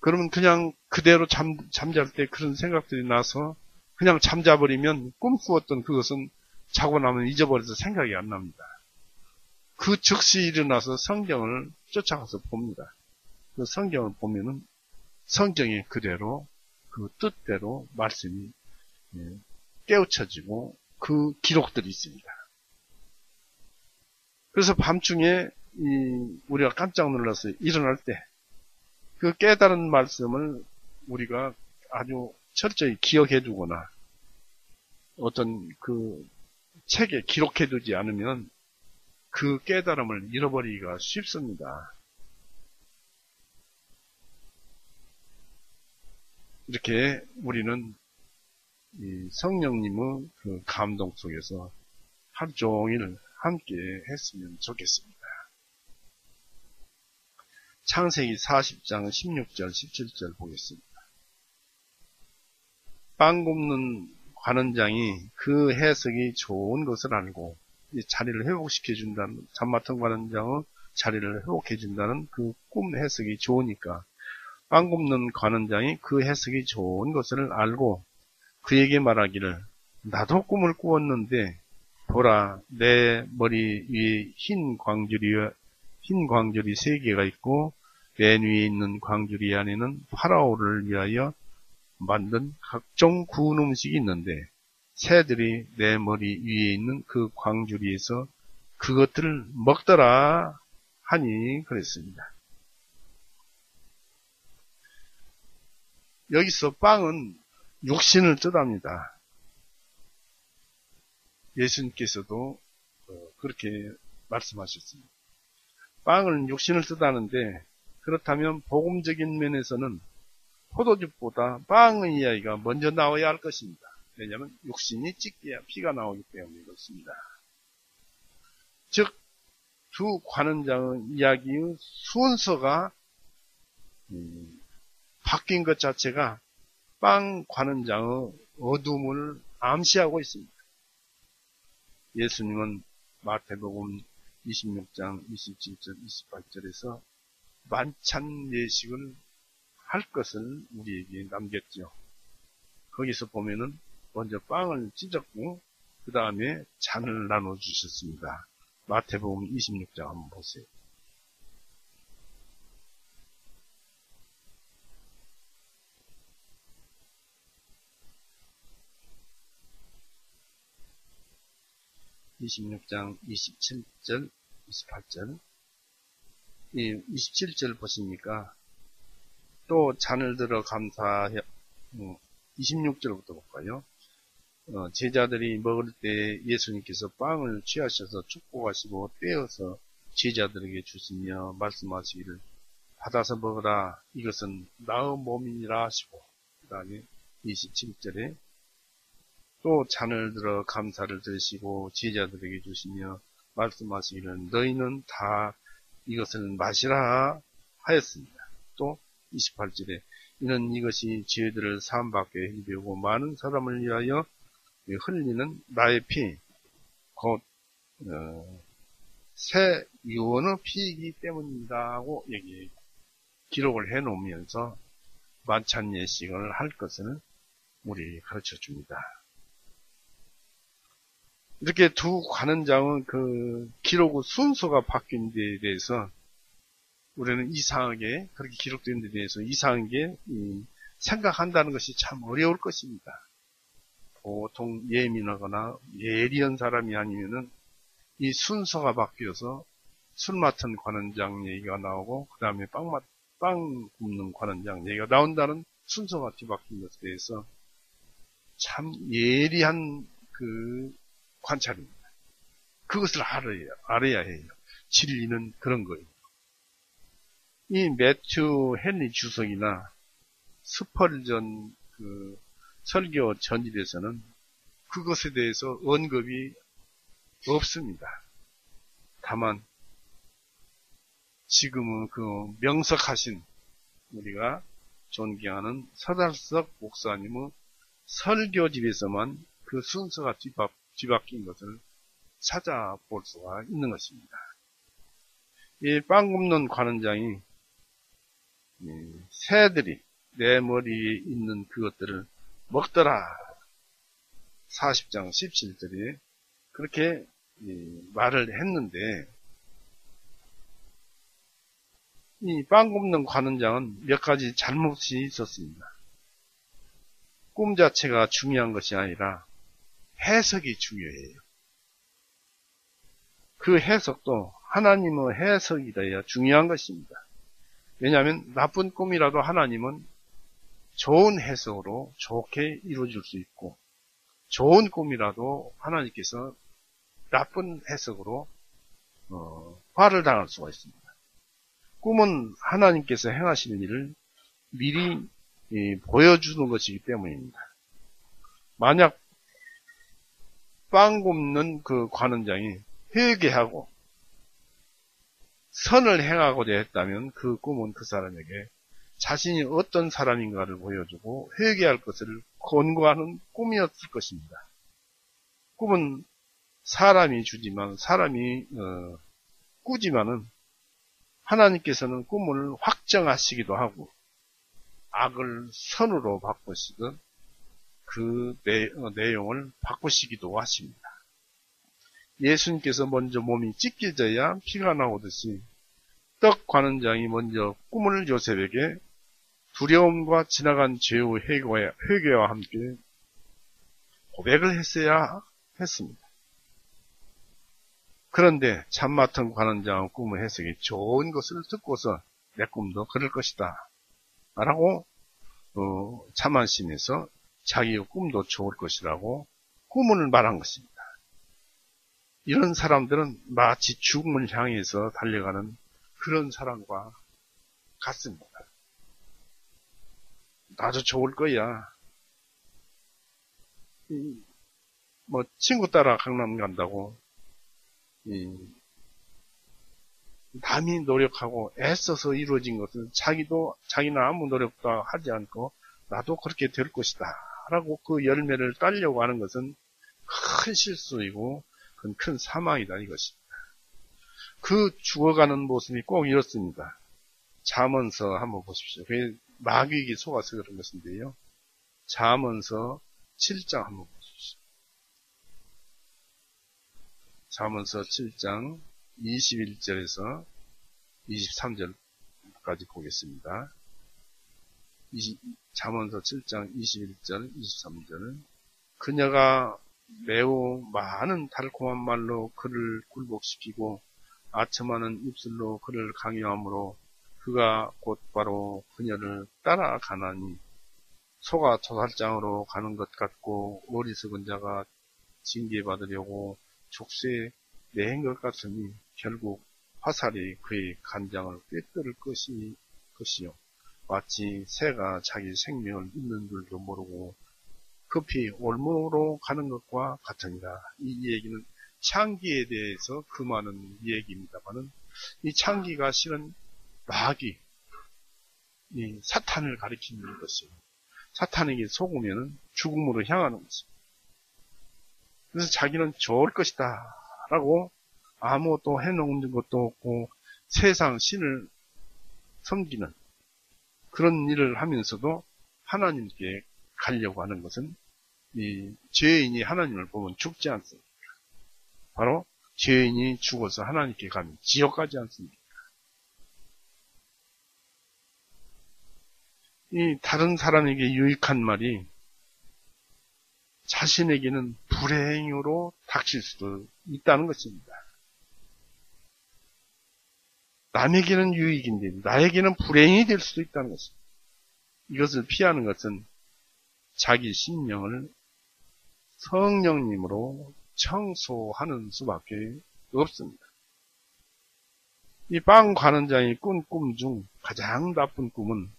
그러면 그냥 그대로 잠잘 때 그런 생각들이 나서 그냥 잠자버리면 꿈꾸었던 그것은 자고 나면 잊어버려서 생각이 안 납니다. 그 즉시 일어나서 성경을 쫓아가서 봅니다. 그 성경을 보면은 성경에 그대로 그 뜻대로 말씀이 깨우쳐지고 그 기록들이 있습니다. 그래서 밤중에 우리가 깜짝 놀라서 일어날 때 그 깨달은 말씀을 우리가 아주 철저히 기억해 두거나 어떤 그 책에 기록해 두지 않으면 그 깨달음을 잃어버리기가 쉽습니다. 이렇게 우리는 이 성령님의 그 감동 속에서 하루 종일 함께 했으면 좋겠습니다. 창세기 40장 16절 17절 보겠습니다. 빵 굽는 관원장이 그 해석이 좋은 것을 알고 이 자리를 회복시켜준다는, 잠맡은 관원장의 자리를 회복해준다는 그 꿈 해석이 좋으니까 빵 굽는 관원장이 그 해석이 좋은 것을 알고 그에게 말하기를 나도 꿈을 꾸었는데 보라 내 머리 위에 흰 광줄이 3개가 있고 맨 위에 있는 광주리 안에는 파라오를 위하여 만든 각종 구운 음식이 있는데 새들이 내 머리 위에 있는 그 광주리에서 그것들을 먹더라 하니 그랬습니다. 여기서 빵은 육신을 뜻합니다. 예수님께서도 그렇게 말씀하셨습니다. 빵은 육신을 뜻하는데 그렇다면 복음적인 면에서는 포도즙보다 빵의 이야기가 먼저 나와야 할 것입니다. 왜냐하면 육신이 찢겨야 피가 나오기 때문에 그렇습니다. 즉, 두 관원장의 이야기의 순서가 바뀐 것 자체가 빵 관원장의 어둠을 암시하고 있습니다. 예수님은 마태복음 26장 27절 28절에서 만찬 예식을 할 것을 우리에게 남겼죠. 거기서 보면은 먼저 빵을 찢었고 그 다음에 잔을 나눠주셨습니다. 마태복음 26장 한번 보세요. (26장) 27절 28절 이 27절 보십니까? 또 잔을 들어 감사해 26절부터 볼까요? 제자들이 먹을 때 예수님께서 빵을 취하셔서 축복하시고 떼어서 제자들에게 주시며 말씀하시기를 받아서 먹으라 이것은 나의 몸이니라 하시고 그 다음에 27절에 또 잔을 들어 감사를 드리시고 제자들에게 주시며 말씀하시기를 너희는 다 이것을 마시라 하였습니다. 또 28절에 이는 이것이 죄들을 사함받게 해주고 많은 사람을 위하여 흘리는 나의 피 곧 새 유언의 피이기 때문이다 하고 여기 기록을 해놓으면서 만찬 예식을 할 것을 우리 가르쳐 줍니다. 이렇게 두 관원장은 그 기록의 순서가 바뀐 데에 대해서 우리는 이상하게 그렇게 기록된 데 대해서 이상하게 생각한다는 것이 참 어려울 것입니다. 보통 예민하거나 예리한 사람이 아니면은 이 순서가 바뀌어서 술 맡은 관원장 얘기가 나오고 그 다음에 빵 굽는 관원장 얘기가 나온다는 순서가 뒤바뀐 것에 대해서 참 예리한 그 관찰입니다. 그것을 알아야 해요. 진리는 그런 거예요. 이 매튜 헨리 주석이나 스펄전 그 설교 전일에서는 그것에 대해서 언급이 없습니다. 다만 지금은 그 명석하신 우리가 존경하는 서달석 목사님의 설교집에서만 그 순서가 뒤바뀐 것을 찾아볼 수가 있는 것입니다. 이 빵 굽는 관원장이 새들이 내 머리에 있는 그것들을 먹더라. 40장 17절에 그렇게 말을 했는데, 이 빵 굽는 관원장은 몇 가지 잘못이 있었습니다. 꿈 자체가 중요한 것이 아니라 해석이 중요해요. 그 해석도 하나님의 해석이라야 중요한 것입니다. 왜냐하면 나쁜 꿈이라도 하나님은 좋은 해석으로 좋게 이루어질 수 있고, 좋은 꿈이라도 하나님께서 나쁜 해석으로 화를 당할 수가 있습니다. 꿈은 하나님께서 행하시는 일을 미리 보여주는 것이기 때문입니다. 만약 빵 굽는 그 관원장이 회개하고 선을 행하고자 했다면 그 꿈은 그 사람에게 자신이 어떤 사람인가를 보여주고 회개할 것을 권고하는 꿈이었을 것입니다. 꿈은 사람이 주지만, 사람이 꾸지만은 하나님께서는 꿈을 확정하시기도 하고 악을 선으로 바꾸시듯 그 내용을 바꾸시기도 하십니다. 예수님께서 먼저 몸이 찢겨져야 피가 나오듯이 떡 관원장이 먼저 꿈을 요셉에게 두려움과 지나간 죄의 회개와 함께 고백을 했어야 했습니다. 그런데 잠 맡은 관원장의 꿈의 해석이 좋은 것을 듣고서 내 꿈도 그럴 것이다 라고 자만심에서 자기의 꿈도 좋을 것이라고 꿈을 말한 것입니다. 이런 사람들은 마치 죽음을 향해서 달려가는 그런 사람과 같습니다. 나도 좋을 거야. 친구 따라 강남 간다고 남이 노력하고 애써서 이루어진 것은 자기는 아무 노력도 하지 않고 나도 그렇게 될 것이다 라고 그 열매를 따려고 하는 것은 큰 실수이고 그건 큰 사망이다 이것입니다. 그 죽어가는 모습이 꼭 이렇습니다. 잠언서 한번 보십시오. 그게 마귀에게 속아서 그런 것인데요. 잠언서 7장 한번 보십시오. 잠언서 7장 21절에서 23절까지 보겠습니다. 잠언서 7장 21절, 23절은 그녀가 매우 많은 달콤한 말로 그를 굴복시키고 아첨하는 입술로 그를 강요하므로 그가 곧바로 그녀를 따라가나니 소가 토살장으로 가는 것 같고 어리석은 자가 징계받으려고 족쇄에 매인 것 같으니 결국 화살이 그의 간장을 꿰뚫을 것이요 마치 새가 자기 생명을 잇는 줄도 모르고 급히 올무로 가는 것과 같으니라. 이 얘기는 창기에 대해서 금하는 얘기입니다만은 이 창기가 실은 마귀, 이 사탄을 가리키는 것이에요. 사탄에게 속으면 죽음으로 향하는 것입니다. 그래서 자기는 좋을 것이다 라고 아무것도 해놓은 것도 없고 세상 신을 섬기는 그런 일을 하면서도 하나님께 가려고 하는 것은 이 죄인이 하나님을 보면 죽지 않습니다. 바로 죄인이 죽어서 하나님께 가면 지옥 가지 않습니다. 이 다른 사람에게 유익한 말이 자신에게는 불행으로 닥칠 수도 있다는 것입니다. 남에게는 유익인데 나에게는 불행이 될 수도 있다는 것입니다. 이것을 피하는 것은 자기 심령을 성령님으로 청소하는 수밖에 없습니다. 이 빵 관원장이 꾼 꿈 중 가장 나쁜 꿈은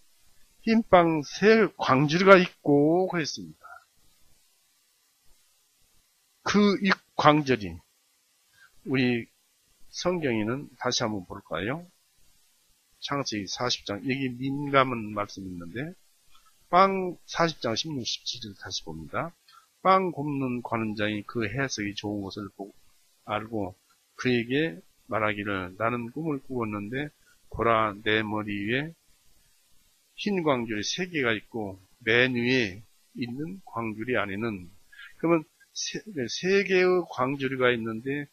흰빵 새 광주리가 있고 그랬습니다. 그 이 광절이 우리 성경에는 다시 한번 볼까요? 창세기 40장 여기 민감한 말씀이 있는데 40장 16, 17절 다시 봅니다. 빵 굽는 관원장이 그 해석이 좋은 것을 알고 그에게 말하기를 나는 꿈을 꾸었는데 보라 내 머리 위에 흰 광줄이 3개가 있고 맨 위에 있는 광줄이 안에는 그러면 3개의 광줄이가 있는데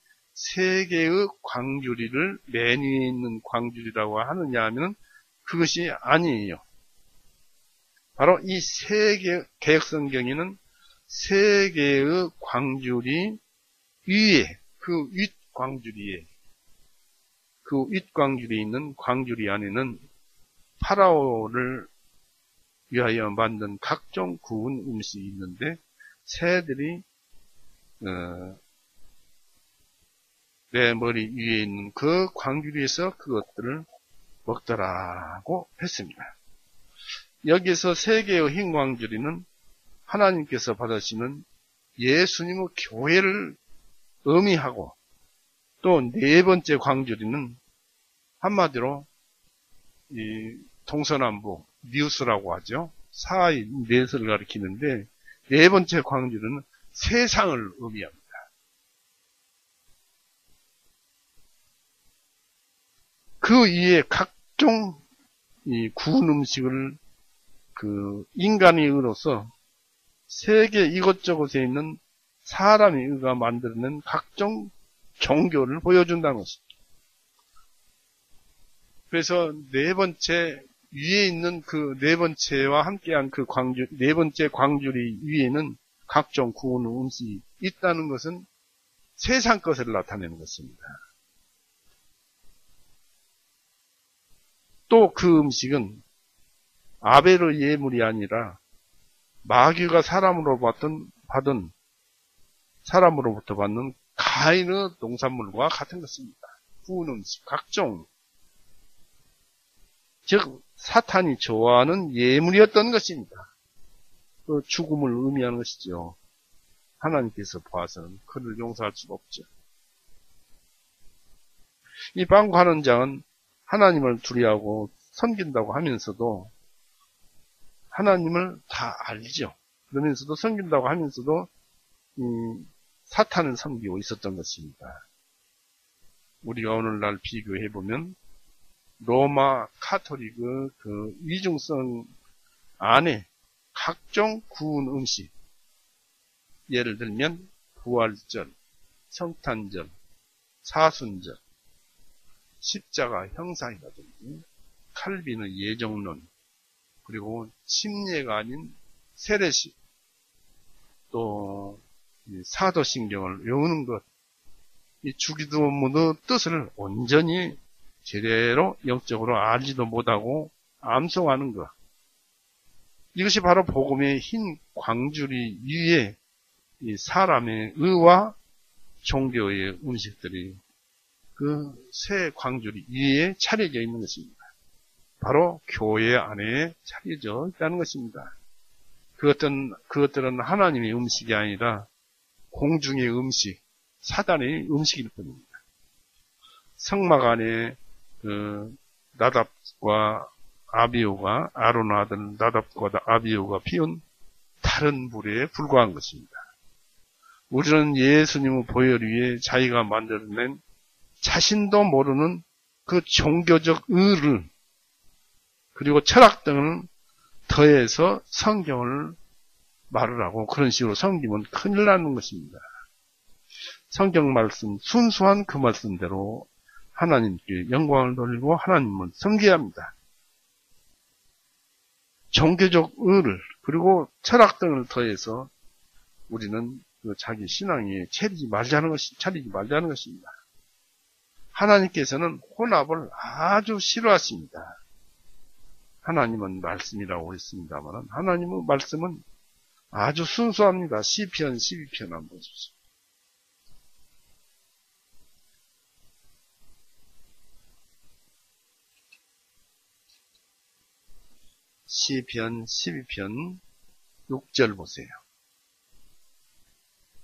3개의 광줄이를 맨 위에 있는 광줄이라고 하느냐 하면 그것이 아니에요. 바로 이 3개 개역성경에는 3개의 광줄이 위에 그 윗광줄이에 그 윗광줄이 있는 광줄이 안에는 파라오를 위하여 만든 각종 구운 음식이 있는데 새들이 내 머리 위에 있는 그 광줄이에서 그것들을 먹더라고 했습니다. 여기서 3개의 흰 광줄이는 하나님께서 받으시는 예수님의 교회를 의미하고 또 4번째 광줄이는 한마디로 이 동서남북 뉴스라고 하죠. 사의 넷을 가리키는데 4번째 광줄은 세상을 의미합니다. 그 위에 각종 이 구운 음식을 그 인간의 의로서 세계 이것저것에 있는 사람의 의가 만들어낸 각종 종교를 보여준다는 것입니다. 그래서 4번째 위에 있는 그 4번째와 함께한 그 광줄, 4번째 광줄이 위에는 각종 구운 음식이 있다는 것은 세상 것을 나타내는 것입니다. 또 그 음식은 아벨의 예물이 아니라 마귀가 사람으로부터 받는 가인의 농산물과 같은 것입니다. 구운 음식, 각종. 즉, 사탄이 좋아하는 예물이었던 것입니다. 그 죽음을 의미하는 것이죠. 하나님께서 보아서는 그를 용서할 수가 없죠. 이 방관원장은 하나님을 두려워하고 섬긴다고 하면서도 하나님을 다 알죠. 그러면서도 섬긴다고 하면서도 사탄을 섬기고 있었던 것입니다. 우리가 오늘날 비교해보면 로마 카톨릭의 그 이중성 안에 각종 구운 음식, 예를 들면 부활절, 성탄절, 사순절, 십자가 형상이라든지 칼빈의 예정론, 그리고 침례가 아닌 세례식, 또 사도신경을 외우는 것, 이 주기도문의 뜻을 온전히 제대로 영적으로 알지도 못하고 암송하는 것, 이것이 바로 복음의 흰 광줄이 위에 이 사람의 의와 종교의 음식들이 그 새 광줄이 위에 차려져 있는 것입니다. 바로 교회 안에 차려져 있다는 것입니다. 그것들은 하나님의 음식이 아니라 공중의 음식, 사단의 음식일 뿐입니다. 성막 안에 그 나답과 아비후가 아론의 아들 나답과 아비후가 피운 다른 불에 불과한 것입니다. 우리는 예수님의 보혈 위에 자기가 만들어낸 자신도 모르는 그 종교적 의를 그리고 철학 등을 더해서 성경을 말을 하고 그런 식으로 섬기면 큰일 나는 것입니다. 성경 말씀, 순수한 그 말씀대로 하나님께 영광을 돌리고 하나님을 섬겨야 합니다. 종교적 의를 그리고 철학 등을 더해서 우리는 그 자기 신앙에 차리지 말자는 것입니다. 하나님께서는 혼합을 아주 싫어하십니다. 하나님은 말씀이라고 했습니다만 하나님의 말씀은 아주 순수합니다. 시편 12편 한번 보십시오. 시편 12편 6절 보세요.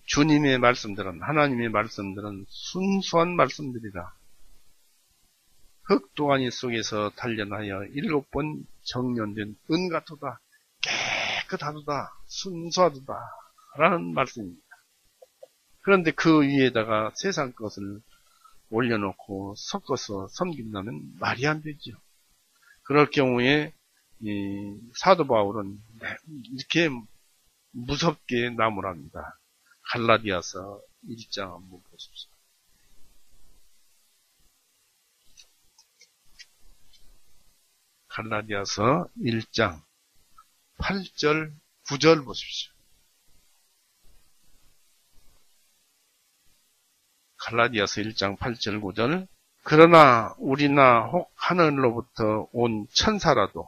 주님의 말씀들은, 하나님의 말씀들은 순수한 말씀들이다. 흑도가니 속에서 단련하여 7번 정련된 은 같도다. 깨끗하도다. 순수하도다. 라는 말씀입니다. 그런데 그 위에다가 세상 것을 올려놓고 섞어서 섬긴다면 말이 안 되죠. 그럴 경우에 이 사도 바울은 이렇게 무섭게 나무랍니다. 갈라디아서 1장 한번 보십시오. 갈라디아서 1장 8절 9절 보십시오. 갈라디아서 1장 8절 9절 그러나 우리나 혹 하늘로부터 온 천사라도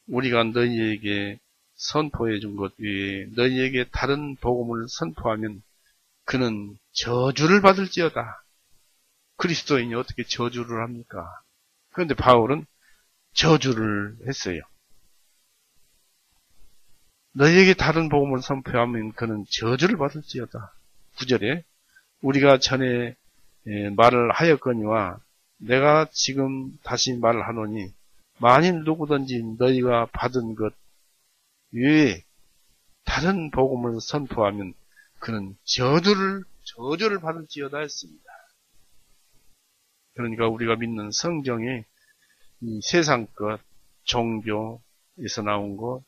우리가 너희에게 선포해 준 것 외에 너희에게 다른 복음을 선포하면 그는 저주를 받을지어다. 그리스도인이 어떻게 저주를 합니까? 그런데 바울은 저주를 했어요. 너희에게 다른 복음을 선포하면 그는 저주를 받을지어다. 9절에 우리가 전에 말을 하였거니와 내가 지금 다시 말하노니 만일 누구든지 너희가 받은 것 외에 다른 복음을 선포하면 그는 저주를 받을지어다 했습니다. 그러니까 우리가 믿는 성경에 이 세상 것, 종교에서 나온 것,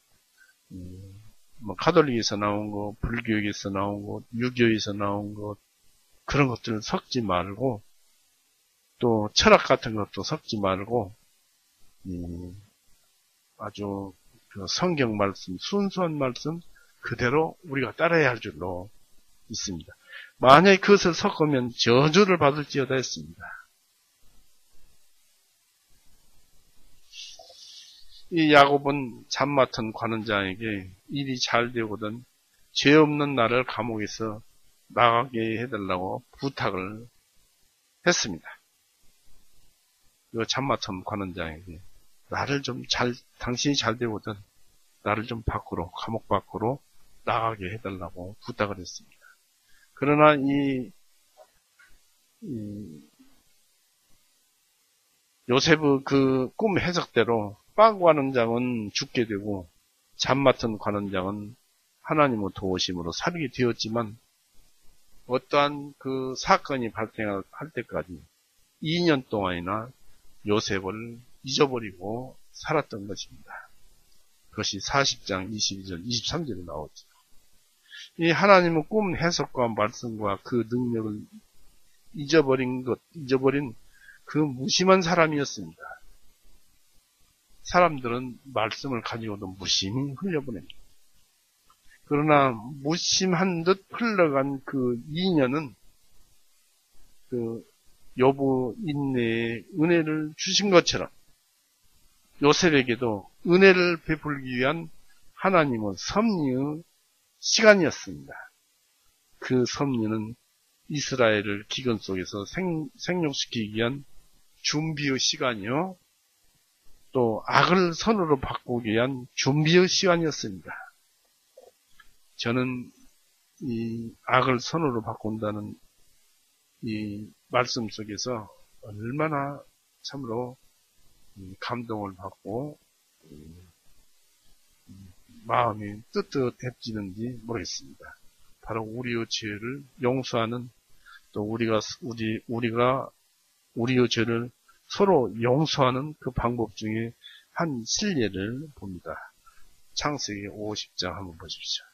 카톨릭에서 나온 것, 불교에서 나온 것, 유교에서 나온 것, 그런 것들을 섞지 말고, 또 철학 같은 것도 섞지 말고, 아주 그 성경 말씀, 순수한 말씀 그대로 우리가 따라야 할 줄로 있습니다. 만약에 그것을 섞으면 저주를 받을지어다 했습니다. 이 야곱은 잠 맡은 관원장에게 일이 잘 되거든 죄 없는 나를 감옥에서 나가게 해달라고 부탁을 했습니다. 그 잠 맡은 관원장에게 나를 좀 당신이 잘 되거든 나를 좀 밖으로, 감옥 밖으로 나가게 해달라고 부탁을 했습니다. 그러나 요셉의 그 꿈 해석대로 빵 관원장은 죽게 되고 잠 맡은 관원장은 하나님의 도우심으로 살게 되었지만 어떠한 그 사건이 발생할 때까지 2년 동안이나 요셉을 잊어버리고 살았던 것입니다. 그것이 40장 22절, 23절에 나오죠. 이 하나님의 꿈 해석과 말씀과 그 능력을 잊어버린 그 무심한 사람이었습니다. 사람들은 말씀을 가지고도 무심히 흘려보냅니다. 그러나 무심한 듯 흘러간 그 2년은 그 욥의 인내에 은혜를 주신 것처럼 요셉에게도 은혜를 베풀기 위한 하나님의 섭리의 시간이었습니다. 그 섭리는 이스라엘을 기근 속에서 생육시키기 위한 준비의 시간이요. 또 악을 선으로 바꾸기 위한 준비의 시간이었습니다. 저는 이 악을 선으로 바꾼다는 이 말씀 속에서 얼마나 참으로 감동을 받고 마음이 뜨뜻해지는지 모르겠습니다. 바로 우리의 죄를 용서하는 또 우리가 우리의 죄를 서로 용서하는 그 방법 중에 한 실례를 봅니다. 창세기 50장 한번 보십시오.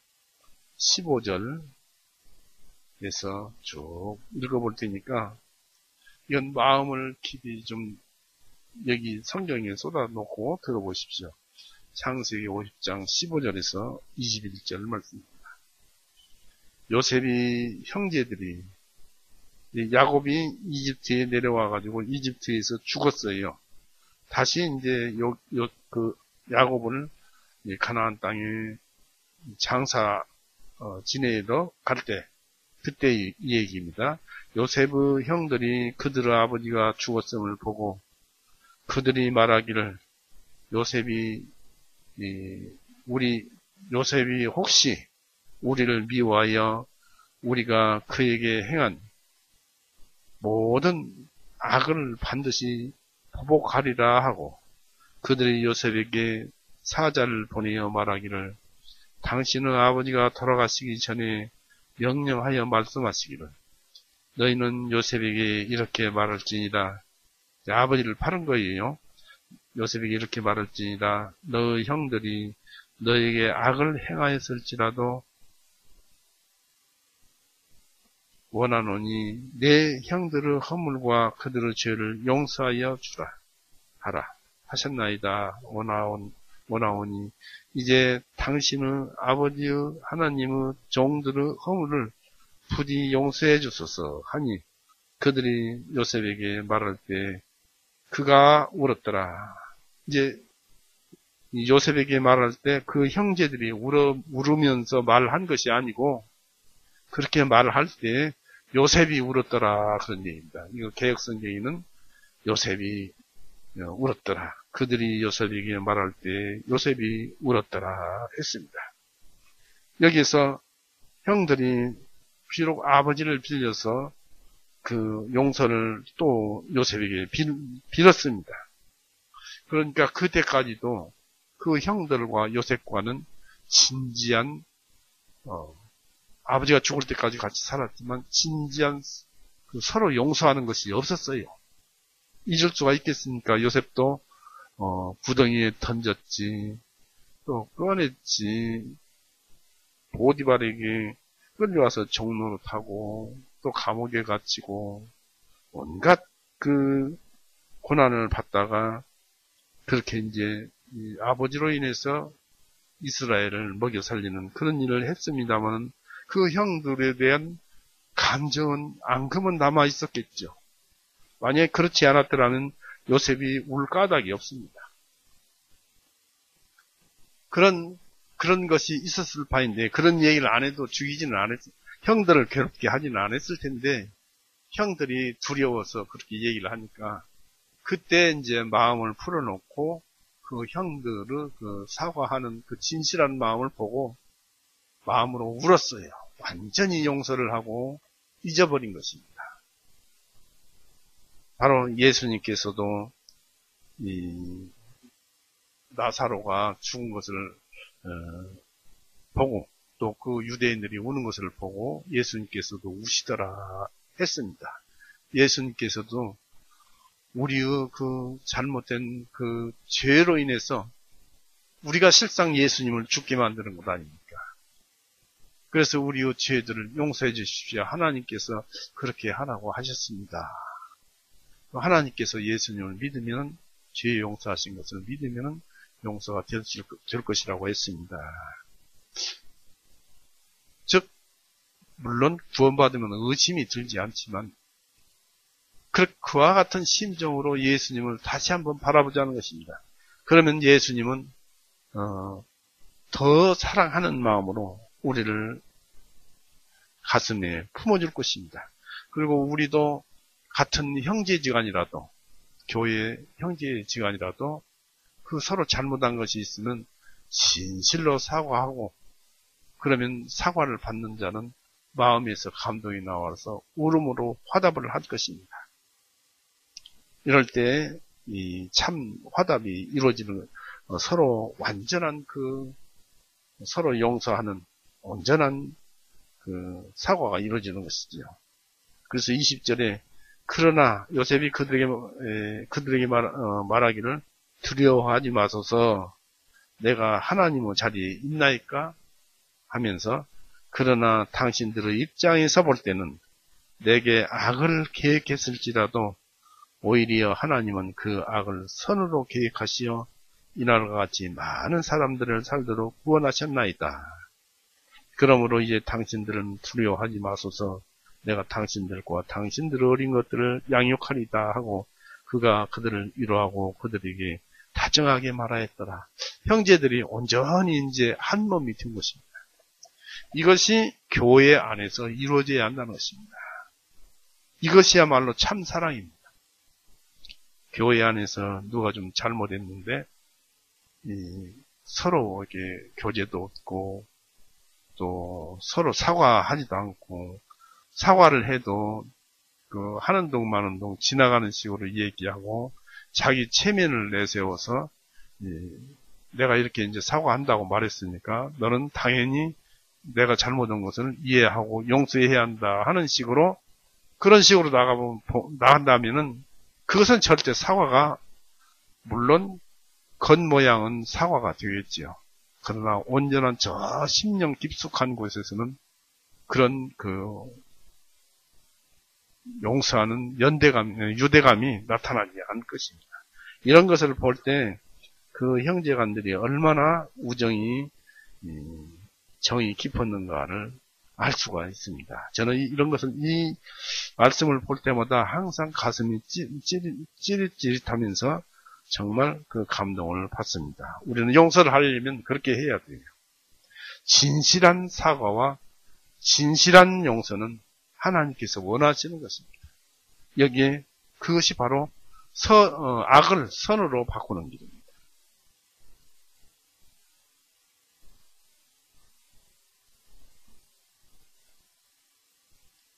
15절에서 쭉 읽어볼 테니까 이건 마음을 깊이 좀 여기 성경에 쏟아놓고 들어보십시오. 창세기 50장 15절에서 21절 말씀입니다. 요셉이 형제들이 야곱이 이집트에 내려와가지고 이집트에서 죽었어요. 다시 이제 야곱을 가나안 땅에 장사 지내러 갈 때, 그때 이 얘기입니다. 요셉의 형들이 그들의 아버지가 죽었음을 보고 그들이 말하기를 요셉이 혹시 우리를 미워하여 우리가 그에게 행한 모든 악을 반드시 보복하리라 하고 그들이 요셉에게 사자를 보내어 말하기를 당신의 아버지가 돌아가시기 전에 명령하여 말씀하시기를 너희는 요셉에게 이렇게 말할지니라. 아버지를 파는 거예요. 요셉에게 이렇게 말할지니라. 너의 형들이 너에게 악을 행하였을지라도 원하노니 내 형들의 허물과 그들의 죄를 용서하여 주라 하라 하셨나이다. 원하오니 이제 당신의 아버지의 하나님의 종들의 허물을 부디 용서해 주소서 하니 그들이 요셉에게 말할 때 그가 울었더라. 이제 요셉에게 말할 때 그 형제들이 울으면서 말한 것이 아니고 그렇게 말할 때 요셉이 울었더라 그런 얘기입니다. 이거 개역성경에는 요셉이 울었더라. 그들이 요셉에게 말할 때 요셉이 울었더라 했습니다. 여기서 형들이 비록 아버지를 빌려서 그 용서를 또 요셉에게 빌었습니다. 그러니까 그때까지도 그 형들과 요셉과는 진지한 아버지가 죽을 때까지 같이 살았지만 진지한 서로 용서하는 것이 없었어요. 잊을 수가 있겠습니까? 요셉도 구덩이에 던졌지, 또 꺼냈지, 보디발에게 끌려와서 종로로 타고 또 감옥에 갇히고 온갖 그 고난을 받다가 그렇게 이제 아버지로 인해서 이스라엘을 먹여 살리는 그런 일을 했습니다만 그 형들에 대한 감정은 앙금은 남아 있었겠죠. 만약에 그렇지 않았더라면 요셉이 울 까닭이 없습니다. 그런 것이 있었을 바인데 그런 얘기를 안 해도 죽이지는 않았어요. 형들을 괴롭게 하지는 않았을 텐데 형들이 두려워서 그렇게 얘기를 하니까 그때 이제 마음을 풀어놓고 그 형들의 그 사과하는 그 진실한 마음을 보고 마음으로 울었어요. 완전히 용서를 하고 잊어버린 것입니다. 바로 예수님께서도 이 나사로가 죽은 것을 보고 또 그 유대인들이 우는 것을 보고 예수님께서도 우시더라 했습니다. 예수님께서도 우리의 그 잘못된 그 죄로 인해서 우리가 실상 예수님을 죽게 만드는 것 아닙니까? 그래서 우리의 죄들을 용서해 주십시오. 하나님께서 그렇게 하라고 하셨습니다. 하나님께서 예수님을 믿으면 죄 용서하신 것을 믿으면 용서가 될 것이라고 했습니다. 즉 물론 구원받으면 의심이 들지 않지만 그와 같은 심정으로 예수님을 다시 한번 바라보자는 것입니다. 그러면 예수님은 더 사랑하는 마음으로 우리를 가슴에 품어줄 것입니다. 그리고 우리도 같은 형제지간이라도 교회 형제지간이라도 그 서로 잘못한 것이 있으면 진실로 사과하고 그러면 사과를 받는 자는 마음에서 감동이 나와서 울음으로 화답을 할 것입니다. 이럴 때 이 참 화답이 이루어지는 서로 완전한 그 서로 용서하는 온전한 그 사과가 이루어지는 것이죠. 그래서 20절에 그러나 요셉이 그들에게 말하기를 두려워하지 마소서 내가 하나님의 자리에 있나이까 하면서 그러나 당신들의 입장에서 볼 때는 내게 악을 계획했을지라도 오히려 하나님은 그 악을 선으로 계획하시어 이날과 같이 많은 사람들을 살도록 구원하셨나이다. 그러므로 이제 당신들은 두려워하지 마소서 내가 당신들과 당신들의 어린 것들을 양육하리다 하고 그가 그들을 위로하고 그들에게 다정하게 말하였더라. 형제들이 온전히 이제 한 몸이 된 것입니다. 이것이 교회 안에서 이루어져야 한다는 것입니다. 이것이야말로 참 사랑입니다. 교회 안에서 누가 좀 잘못했는데 서로 이렇게 교제도 없고 또 서로 사과하지도 않고, 사과를 해도 그 하는 동 마는 동 지나가는 식으로 얘기하고 자기 체면을 내세워서 내가 이렇게 이제 사과한다고 말했으니까 너는 당연히 내가 잘못한 것을 이해하고 용서해야 한다 하는 식으로 그런 식으로 나간다면은 그것은 절대 사과가 물론 겉모양은 사과가 되겠지요. 그러나 온전한 저 심령 깊숙한 곳에서는 그런 용서하는 유대감이 나타나지 않을 것입니다. 이런 것을 볼 때 그 형제간들이 얼마나 우정이 정이 깊었는가를 알 수가 있습니다. 저는 이런 것을 이 말씀을 볼 때마다 항상 가슴이 찌릿찌릿하면서 정말 그 감동을 받습니다. 우리는 용서를 하려면 그렇게 해야 돼요. 진실한 사과와 진실한 용서는 하나님께서 원하시는 것입니다. 여기에 그것이 바로 악을 선으로 바꾸는 길입니다.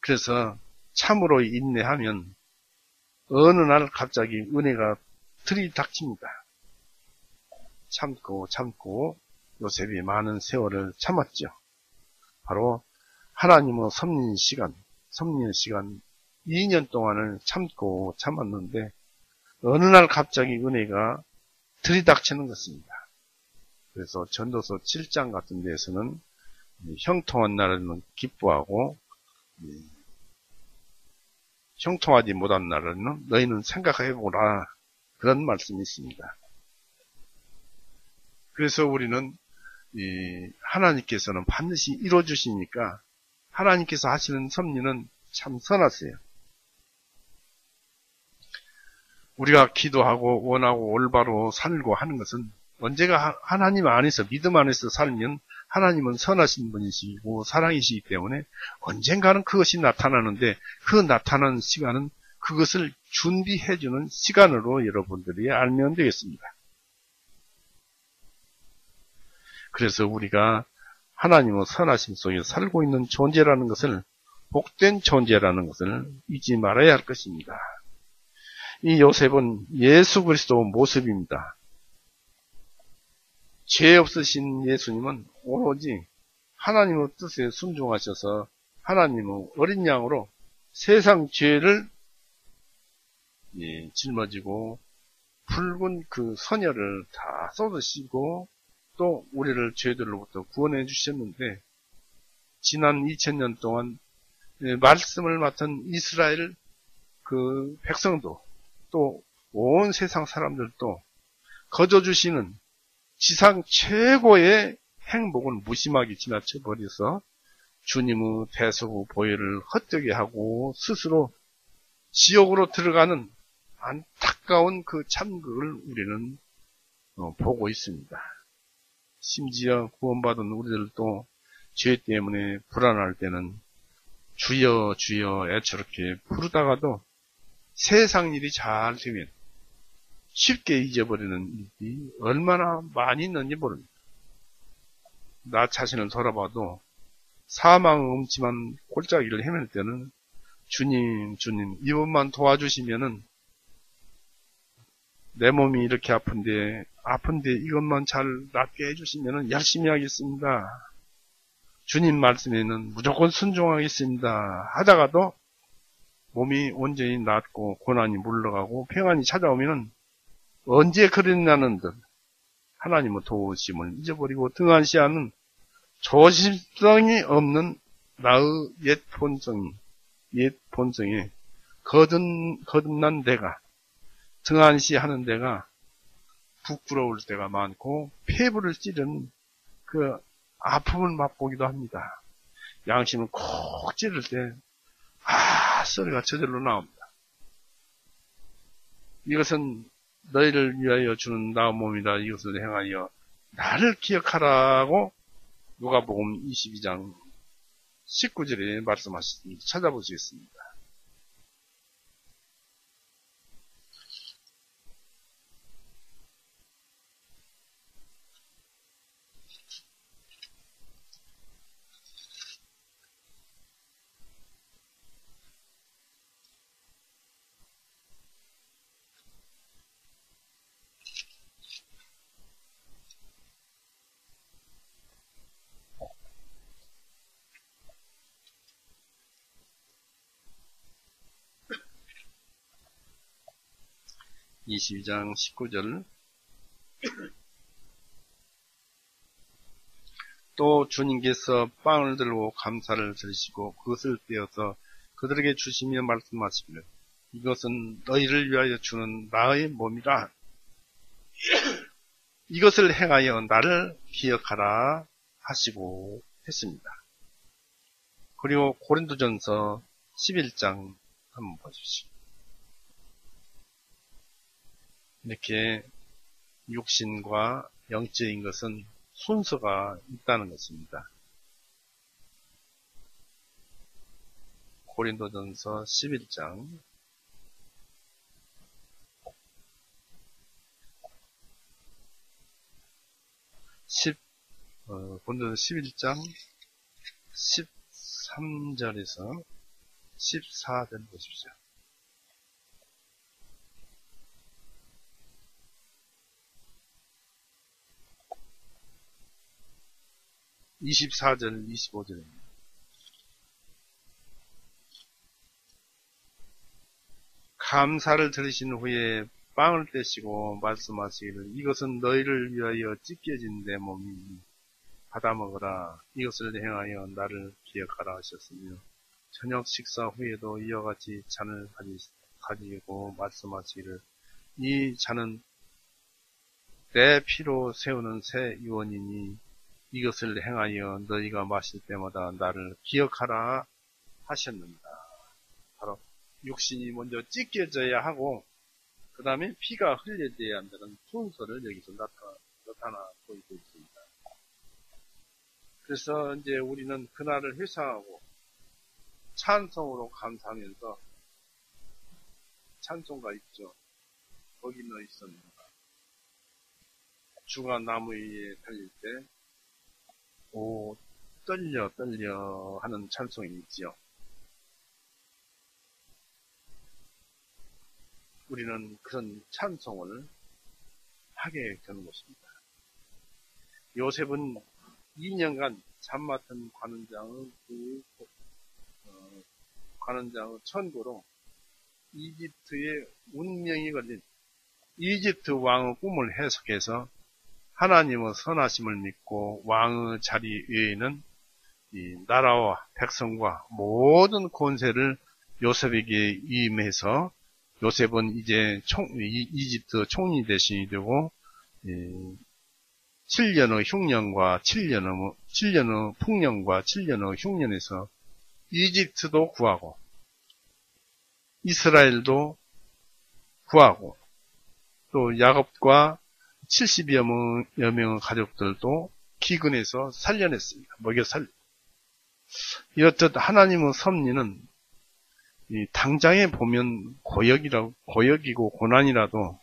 그래서 참으로 인내하면 어느 날 갑자기 은혜가 들이닥칩니다. 참고 요셉이 많은 세월을 참았죠. 바로 하나님의 섭리의 시간 2년 동안을 참고 참았는데 어느 날 갑자기 은혜가 들이닥치는 것입니다. 그래서 전도서 7장 같은 데에서는 형통한 날에는 기뻐하고 형통하지 못한 날에는 너희는 생각해보라 그런 말씀이 있습니다. 그래서 우리는 하나님께서는 반드시 이루어주시니까 하나님께서 하시는 섭리는 참 선하세요. 우리가 기도하고 원하고 올바로 살고 하는 것은 언제가 하나님 안에서 믿음 안에서 살면 하나님은 선하신 분이시고 사랑이시기 때문에 언젠가는 그것이 나타나는데 그 나타나는 시간은 그것을 준비해주는 시간으로 여러분들이 알면 되겠습니다. 그래서 우리가 하나님의 선하심 속에 살고 있는 존재라는 것을 복된 존재라는 것을 잊지 말아야 할 것입니다. 이 요셉은 예수 그리스도 모습입니다. 죄 없으신 예수님은 오로지 하나님의 뜻에 순종하셔서 하나님의 어린 양으로 세상 죄를 짊어지고 붉은 그 선혈을 다 쏟으시고 또 우리를 죄들로부터 구원해 주셨는데 지난 2000년 동안 말씀을 맡은 이스라엘 그 백성도 또 온 세상 사람들도 거저주시는 지상 최고의 행복을 무심하게 지나쳐버려서 주님의 대속의 보혈을 헛되게 하고 스스로 지옥으로 들어가는 안타까운 그 참극을 우리는 보고 있습니다. 심지어 구원받은 우리들도 죄 때문에 불안할 때는 주여 주여 애처롭게 부르다가도 세상 일이 잘 되면 쉽게 잊어버리는 일이 얼마나 많이 있는지 모릅니다. 나 자신을 돌아봐도 사망의 음침한 골짜기를 헤맬 때는 주님 이번만 도와주시면은 내 몸이 이렇게 아픈데 이것만 잘 낫게 해주시면은 열심히 하겠습니다. 주님 말씀에는 무조건 순종하겠습니다. 하다가도 몸이 온전히 낫고 고난이 물러가고 평안이 찾아오면은 언제 그랬냐는 듯 하나님의 도우심을 잊어버리고 등한시하는 조심성이 없는 나의 옛 본성에 거듭난 내가 등한시하는 데가 부끄러울 때가 많고 폐부를 찌르는 그 아픔을 맛보기도 합니다. 양심을 콕 찌를 때 소리가 저절로 나옵니다. 이것은 너희를 위하여 주는 나의 몸이다. 이것을 행하여 나를 기억하라고 누가복음 22장 19절에 말씀하셨습니다. 찾아보시겠습니다. 22장 19절. 또 주님께서 빵을 들고 감사를 드리시고 그것을 떼어서 그들에게 주시며 말씀하시기를 이것은 너희를 위하여 주는 나의 몸이라. 이것을 행하여 나를 기억하라 하시고 했습니다. 그리고 고린도전서 11장 한번 보십시오. 이렇게 육신과 영적인 것은 순서가 있다는 것입니다. 고린도전서 11장 고린도전서 11장 13절에서 14절 보십시오. (24절) 25절입니다. 감사를 들으신 후에 빵을 떼시고 말씀하시기를 이것은 너희를 위하여 찢겨진 내 몸이니 받아 먹으라. 이것을 행하여 나를 기억하라 하셨으며 저녁 식사 후에도 이와 같이 잔을 가지고 말씀하시기를 이 잔은 내 피로 세우는 새 유언이니 이것을 행하여 너희가 마실 때마다 나를 기억하라 하셨는다. 바로 육신이 먼저 찢겨져야 하고 그 다음에 피가 흘려져야 한다는 순서를 여기서 나타나고 있습니다. 그래서 이제 우리는 그날을 회상하고 찬송으로 감사하면서 찬송가 있죠. 거기 넣어 있습니다. 주가 나무 위에 달릴 때 오 떨려 하는 찬송이 있지요. 우리는 그런 찬송을 하게 되는 것입니다. 요셉은 2년간 잠 맡은 관원장의 천고로 이집트의 운명이 걸린 이집트 왕의 꿈을 해석해서 하나님의 선하심을 믿고 왕의 자리 외에는 이 나라와 백성과 모든 권세를 요셉에게 위임해서 요셉은 이제 이집트 총리 대신이 되고 7년의 흉년과 7년의 풍년과 7년의 흉년에서 이집트도 구하고 이스라엘도 구하고 또 야곱과 70여 명의 가족들도 기근해서 살려냈습니다. 먹여 살려. 이렇듯 하나님의 섭리는 당장에 보면 고역이고 고난이라도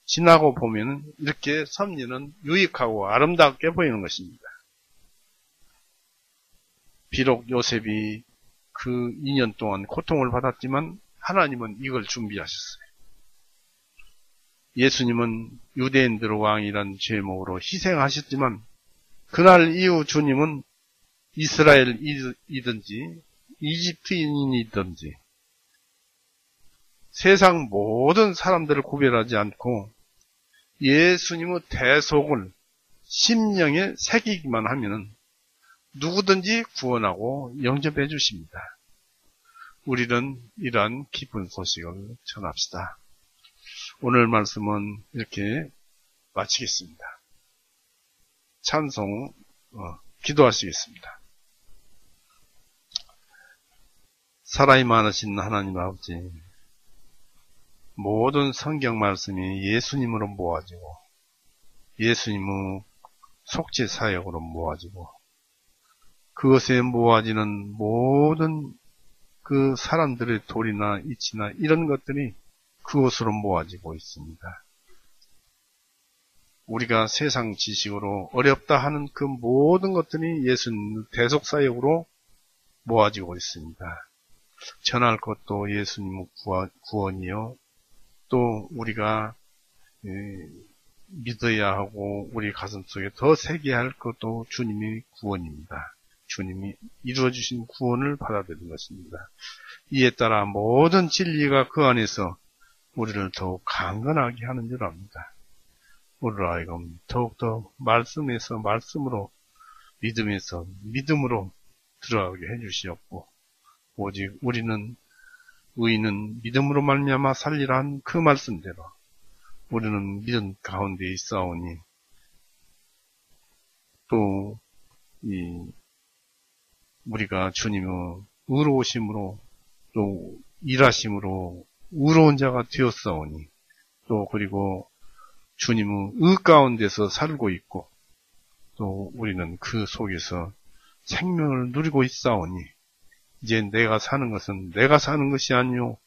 지나고 보면 이렇게 섭리는 유익하고 아름답게 보이는 것입니다. 비록 요셉이 그 2년 동안 고통을 받았지만 하나님은 이걸 준비하셨어요. 예수님은 유대인들의 왕이란 제목으로 희생하셨지만 그날 이후 주님은 이스라엘이든지 이집트인이든지 세상 모든 사람들을 구별하지 않고 예수님의 대속을 심령에 새기기만 하면 누구든지 구원하고 영접해 주십니다. 우리는 이러한 기쁜 소식을 전합시다. 오늘 말씀은 이렇게 마치겠습니다. 찬송 기도하시겠습니다. 사랑이 많으신 하나님 아버지, 모든 성경 말씀이 예수님으로 모아지고 예수님의 속죄 사역으로 모아지고 그것에 모아지는 모든 그 사람들의 도리나 이치나 이런 것들이 그것으로 모아지고 있습니다. 우리가 세상 지식으로 어렵다 하는 그 모든 것들이 예수님 대속 사역으로 모아지고 있습니다. 전할 것도 예수님의 구원이요. 또 우리가 믿어야 하고 우리 가슴속에 더 새게 할 것도 주님의 구원입니다. 주님이 이루어주신 구원을 받아들이는 것입니다. 이에 따라 모든 진리가 그 안에서 우리를 더욱 강건하게 하는 줄 압니다. 우리를 하여금 더욱더 말씀에서 말씀으로, 믿음에서 믿음으로 들어가게 해주시옵고, 오직 우리는 의인은 믿음으로 말미암아 살리라 한 그 말씀대로 우리는 믿음 가운데 있사오니, 또 우리가 주님의 의로우심으로 또 일하심으로 의로운 자가 되었사오니, 또 그리고 주님의 의 가운데서 살고 있고, 또 우리는 그 속에서 생명을 누리고 있사오니, 이제 내가 사는 것은 내가 사는 것이 아니요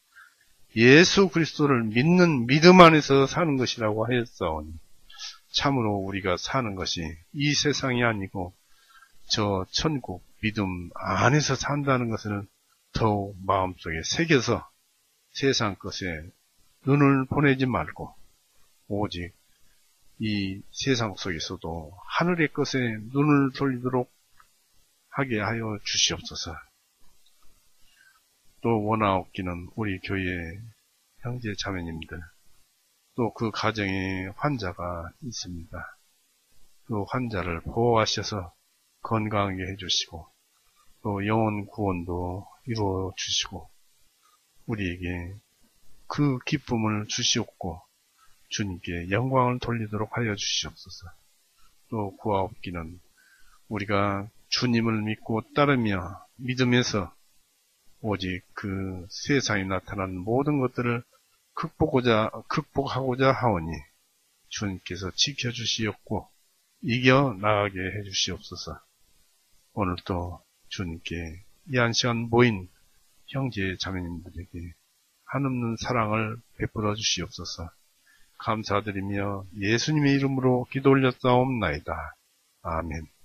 예수 그리스도를 믿는 믿음 안에서 사는 것이라고 하였사오니, 참으로 우리가 사는 것이 이 세상이 아니고 저 천국 믿음 안에서 산다는 것을 더욱 마음속에 새겨서 세상 것에 눈을 보내지 말고 오직 이 세상 속에서도 하늘의 것에 눈을 돌리도록 하게 하여 주시옵소서. 또 원하옵기는 우리 교회 형제 자매님들, 또 그 가정에 환자가 있습니다. 그 환자를 보호하셔서 건강하게 해주시고, 또 영혼 구원도 이루어 주시고, 우리에게 그 기쁨을 주시옵고 주님께 영광을 돌리도록 하여 주시옵소서. 또 구하옵기는 우리가 주님을 믿고 따르며 믿음에서 오직 그 세상에 나타난 모든 것들을 극복하고자 하오니 주님께서 지켜주시옵고 이겨 나가게 해주시옵소서. 오늘도 주님께 이 한 시간 모인 형제 자매님들에게 한없는 사랑을 베풀어 주시옵소서. 감사드리며 예수님의 이름으로 기도 올렸사옵나이다. 아멘.